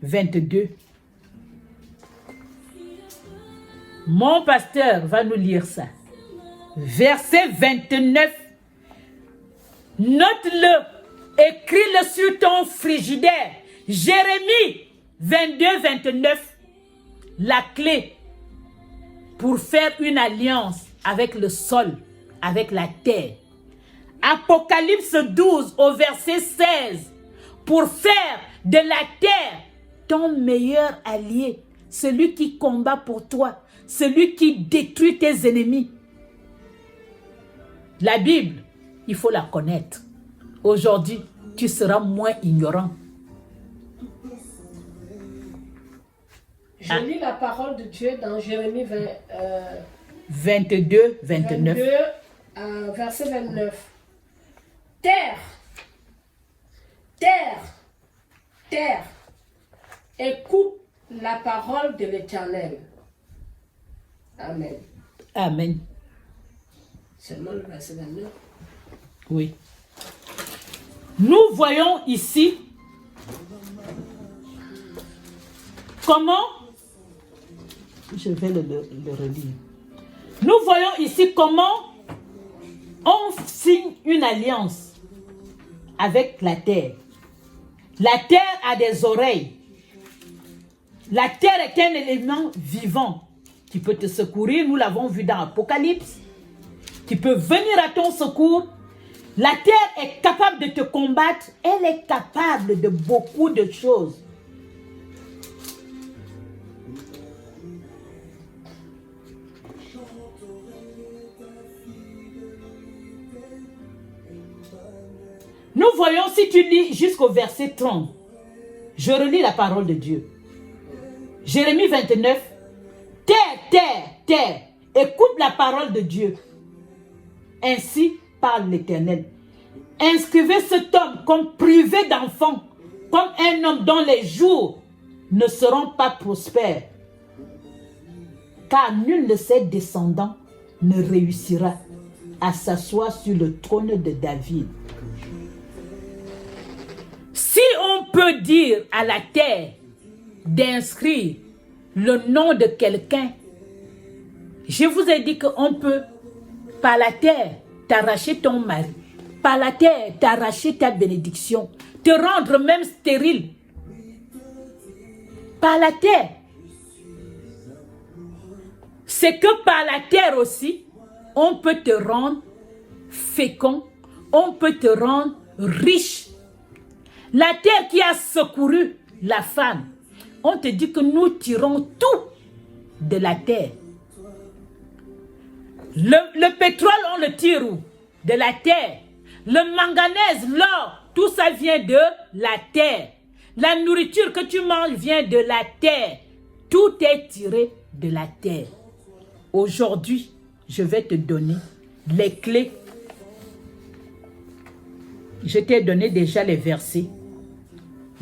22. Mon pasteur va nous lire ça. Verset 29. Note-le, écris-le sur ton frigidaire. Jérémie 22, 29. La clé pour faire une alliance avec le sol, avec la terre. Apocalypse 12 au verset 16. Pour faire de la terre ton meilleur allié, celui qui combat pour toi, celui qui détruit tes ennemis. La Bible, il faut la connaître. Aujourd'hui, tu seras moins ignorant. Je lis la parole de Dieu dans Jérémie 22, 29. 22, verset 29. Terre, terre, terre, écoute la parole de l'Éternel. Amen. Amen. Seulement le verset 29. Oui. Nous voyons ici comment, je vais le relire. Nous voyons ici comment on signe une alliance avec la terre. La terre a des oreilles. La terre est un élément vivant qui peut te secourir. Nous l'avons vu dans Apocalypse. Qui peut venir à ton secours. La terre est capable de te combattre. Elle est capable de beaucoup de choses. Nous voyons, si tu lis jusqu'au verset 30, je relis la parole de Dieu. Jérémie 29, terre, terre, terre, écoute la parole de Dieu. Ainsi parle l'Éternel. Inscrivez cet homme comme privé d'enfant, comme un homme dont les jours ne seront pas prospères. Car nul de ses descendants ne réussira à s'asseoir sur le trône de David. Si on peut dire à la terre d'inscrire le nom de quelqu'un, je vous ai dit qu'on peut, par la terre, t'arracher ton mari, par la terre, t'arracher ta bénédiction, te rendre même stérile. Par la terre. C'est que par la terre aussi, on peut te rendre fécond, on peut te rendre riche. La terre qui a secouru la femme, on te dit que nous tirons tout de la terre. Le pétrole, on le tire où? De la terre. Le manganèse, l'or, tout ça vient de la terre. La nourriture que tu manges vient de la terre. Tout est tiré de la terre. Aujourd'hui, je vais te donner les clés. Je t'ai donné déjà les versets.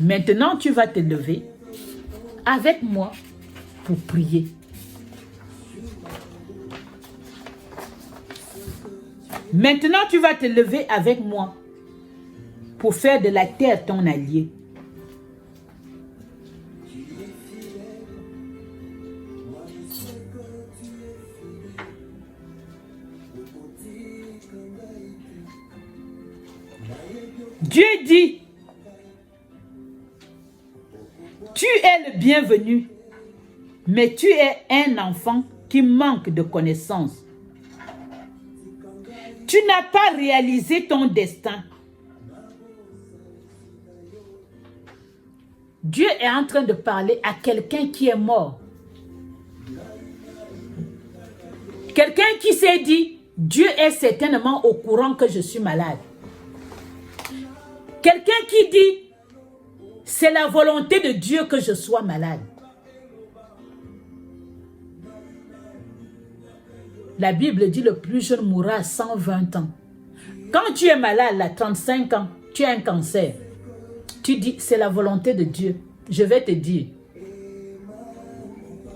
Maintenant, tu vas te lever avec moi pour prier. Maintenant, tu vas te lever avec moi pour faire de la terre ton allié. Dieu dit, tu es le bienvenu, mais tu es un enfant qui manque de connaissances. Tu n'as pas réalisé ton destin. Dieu est en train de parler à quelqu'un qui est mort. Quelqu'un qui s'est dit, Dieu est certainement au courant que je suis malade. Quelqu'un qui dit, c'est la volonté de Dieu que je sois malade. La Bible dit le plus jeune mourra à 120 ans. Quand tu es malade à 35 ans, tu as un cancer. Tu dis, c'est la volonté de Dieu. Je vais te dire,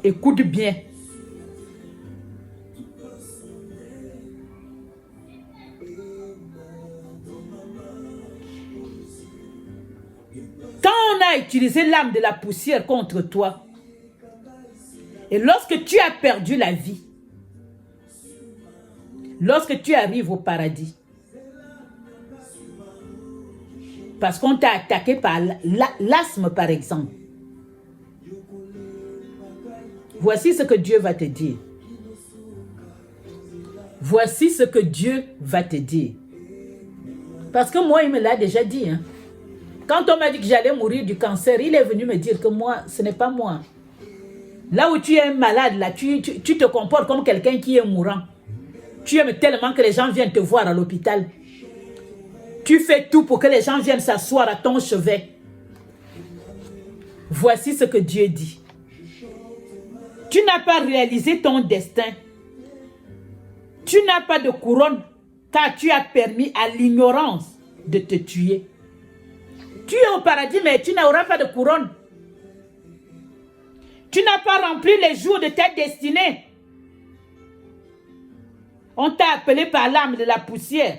écoute bien. Quand on a utilisé l'âme de la poussière contre toi, et lorsque tu as perdu la vie, lorsque tu arrives au paradis, parce qu'on t'a attaqué par l'asthme par exemple, voici ce que Dieu va te dire. Voici ce que Dieu va te dire. Parce que moi, il me l'a déjà dit. Hein. Quand on m'a dit que j'allais mourir du cancer, il est venu me dire que moi, ce n'est pas moi. Là où tu es malade, là, tu te comportes comme quelqu'un qui est mourant. Tu aimes tellement que les gens viennent te voir à l'hôpital. Tu fais tout pour que les gens viennent s'asseoir à ton chevet. Voici ce que Dieu dit. Tu n'as pas réalisé ton destin. Tu n'as pas de couronne car tu as permis à l'ignorance de te tuer. Tu es au paradis, mais tu n'auras pas de couronne. Tu n'as pas rempli les jours de ta destinée. On t'a appelé par l'âme de la poussière.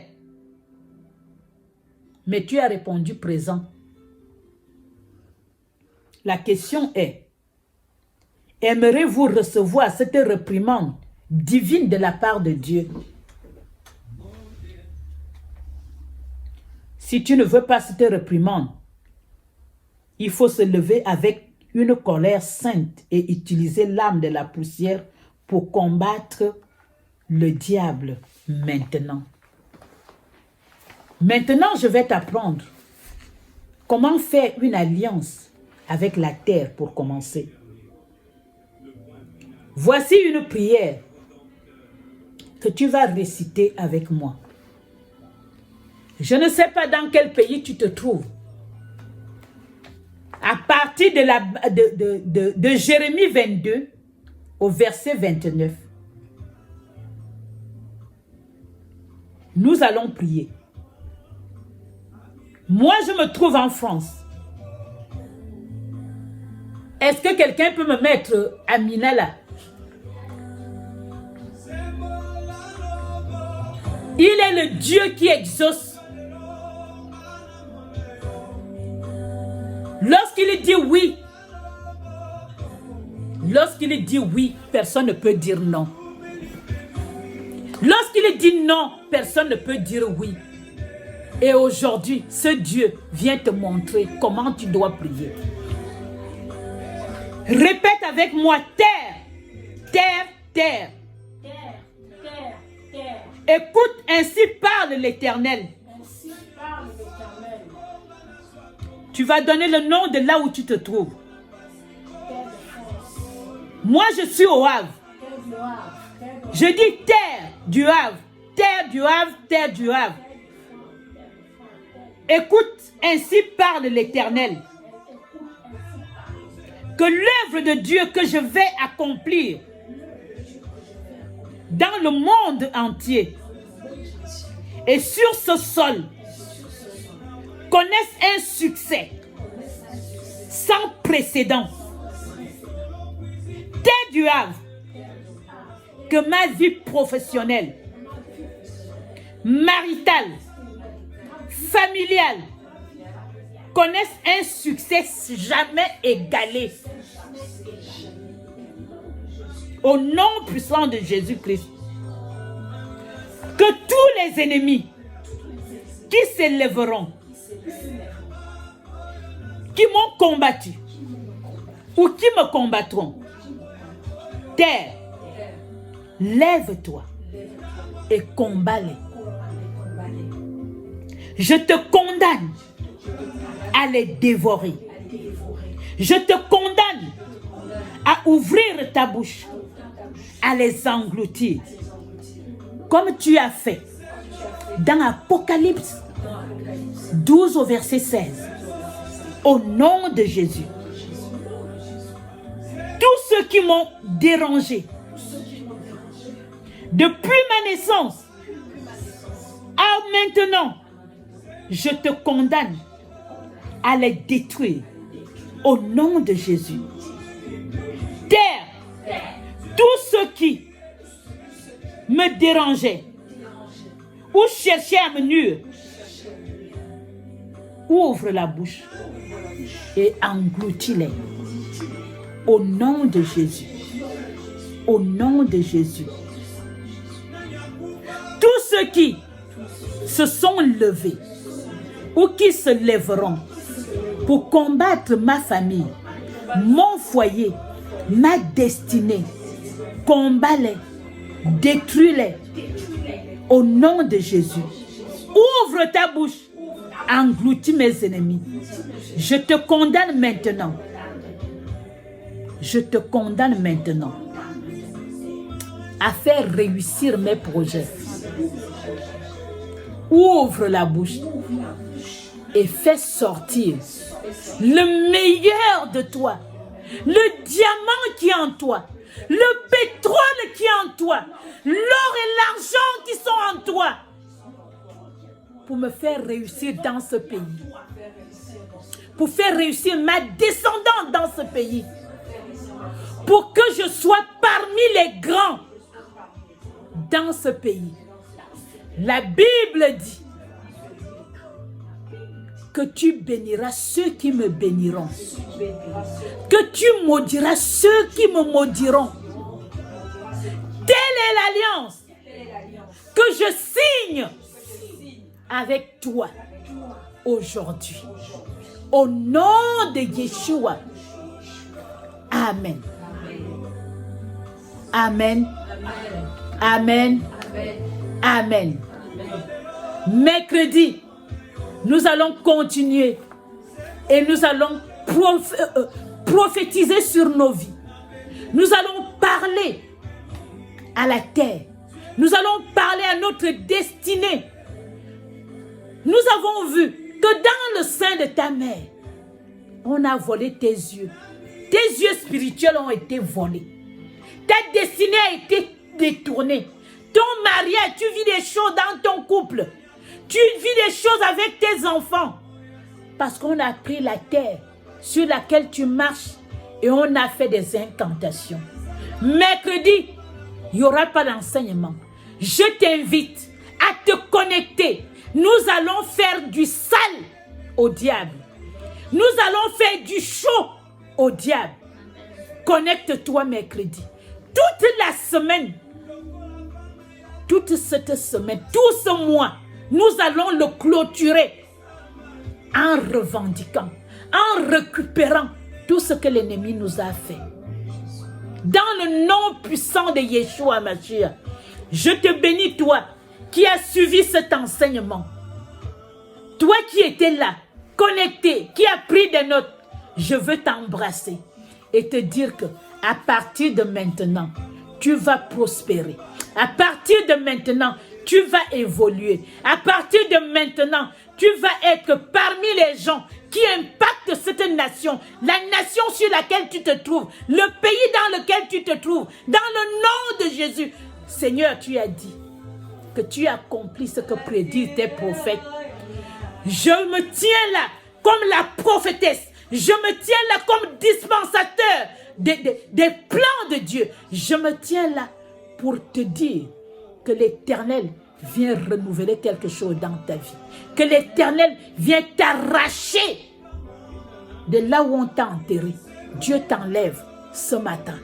Mais tu as répondu présent. La question est, aimerez-vous recevoir cette réprimande divine de la part de Dieu? Si tu ne veux pas cette réprimande, il faut se lever avec une colère sainte et utiliser l'âme de la poussière pour combattre le diable maintenant. Maintenant, je vais t'apprendre comment faire une alliance avec la terre pour commencer. Voici une prière que tu vas réciter avec moi. Je ne sais pas dans quel pays tu te trouves. À partir de Jérémie 22 au verset 29. Nous allons prier. Moi, je me trouve en France. Est-ce que quelqu'un peut me mettre Amina là? Il est le Dieu qui exauce. Lorsqu'il dit oui, personne ne peut dire non. Lorsqu'il dit non, personne ne peut dire oui. Et aujourd'hui, ce Dieu vient te montrer comment tu dois prier. Répète avec moi, terre, terre, terre. Terre, terre, terre. Écoute, ainsi parle l'Éternel. Ainsi parle l'Éternel. Tu vas donner le nom de là où tu te trouves. Terre de France. Moi, je suis au Havre. Terre du Havre. Terre de Je dis terre du Havre. Terre du Havre, terre du Havre. Écoute, ainsi parle l'Éternel. Que l'œuvre de Dieu que je vais accomplir dans le monde entier et sur ce sol connaisse un succès sans précédent. Terre du Havre, que ma vie professionnelle, maritale, familiale connaisse un succès jamais égalé. Au nom puissant de Jésus-Christ. Que tous les ennemis qui s'élèveront, qui m'ont combattu ou qui me combattront, terre, lève-toi et combat-les. Je te condamne à les dévorer. Je te condamne à ouvrir ta bouche, à les engloutir. Comme tu as fait dans Apocalypse 12 au verset 16. Au nom de Jésus. Tous ceux qui m'ont dérangé depuis ma naissance à maintenant, je te condamne à les détruire au nom de Jésus. Terre, tous ceux qui me dérangeaient ou cherchaient à me nuire, ouvre la bouche et engloutis-les au nom de Jésus. Au nom de Jésus. Tous ceux qui se sont levés ou qui se lèveront pour combattre ma famille, mon foyer, ma destinée, combat-les, détruis-les Au nom de Jésus, ouvre ta bouche, engloutis mes ennemis. Je te condamne maintenant. Je te condamne maintenant à faire réussir mes projets. Ouvre la bouche et fais sortir le meilleur de toi, le diamant qui est en toi, le pétrole qui est en toi, l'or et l'argent qui sont en toi, pour me faire réussir dans ce pays, pour faire réussir ma descendante dans ce pays, pour que je sois parmi les grands dans ce pays. La Bible dit que tu béniras ceux qui me béniront, que tu maudiras ceux qui me maudiront. Telle est l'alliance que je signe avec toi aujourd'hui. Au nom de Yeshua. Amen. Amen. Amen. Amen. Mercredi, nous allons continuer et nous allons prophétiser sur nos vies. Nous allons parler à la terre. Nous allons parler à notre destinée. Nous avons vu que dans le sein de ta mère, on a volé tes yeux. Tes yeux spirituels ont été volés. Ta destinée a été détournée. Ton mariage, tu vis des choses dans ton couple. Tu vis des choses avec tes enfants. Parce qu'on a pris la terre sur laquelle tu marches et on a fait des incantations. Mercredi, il n'y aura pas d'enseignement. Je t'invite à te connecter. Nous allons faire du sale au diable. Nous allons faire du chaud au diable. Connecte-toi mercredi. Toute la semaine, toute cette semaine, tout ce mois, nous allons le clôturer en revendiquant, en récupérant tout ce que l'ennemi nous a fait. Dans le nom puissant de Yeshua Mashiach, je te bénis, toi qui as suivi cet enseignement. Toi qui étais là, connecté, qui as pris des notes, je veux t'embrasser et te dire que à partir de maintenant, tu vas prospérer. À partir de maintenant, tu vas évoluer. À partir de maintenant, tu vas être parmi les gens qui impactent cette nation, la nation sur laquelle tu te trouves, le pays dans lequel tu te trouves, dans le nom de Jésus. Seigneur, tu as dit que tu accomplis ce que prédisent tes prophètes. Je me tiens là comme la prophétesse. Je me tiens là comme dispensateur des plans de Dieu. Je me tiens là pour te dire que l'Éternel vient renouveler quelque chose dans ta vie. Que l'Éternel vient t'arracher de là où on t'a enterré. Dieu t'enlève ce matin.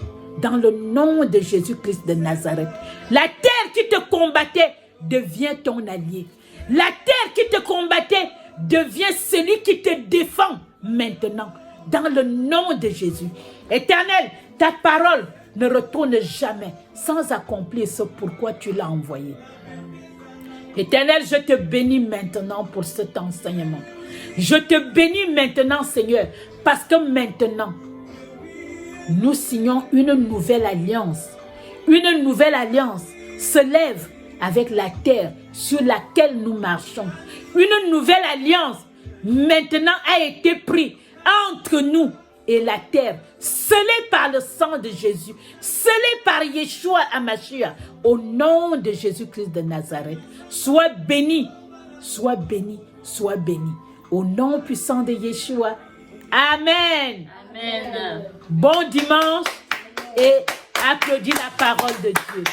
Dans le nom de Jésus-Christ de Nazareth. La terre qui te combattait devient ton allié. La terre qui te combattait devient celui qui te défend maintenant. Dans le nom de Jésus. Éternel, ta parole ne retourne jamais sans accomplir ce pourquoi tu l'as envoyé. Éternel, je te bénis maintenant pour cet enseignement. Je te bénis maintenant, Seigneur, parce que maintenant, nous signons une nouvelle alliance. Une nouvelle alliance se lève avec la terre sur laquelle nous marchons. Une nouvelle alliance maintenant a été prise entre nous et la terre, scellée par le sang de Jésus, scellée par Yeshua HaMashiach, au nom de Jésus-Christ de Nazareth. Sois béni, sois béni, sois béni. Au nom puissant de Yeshua. Amen. Amen. Bon dimanche et applaudis la parole de Dieu.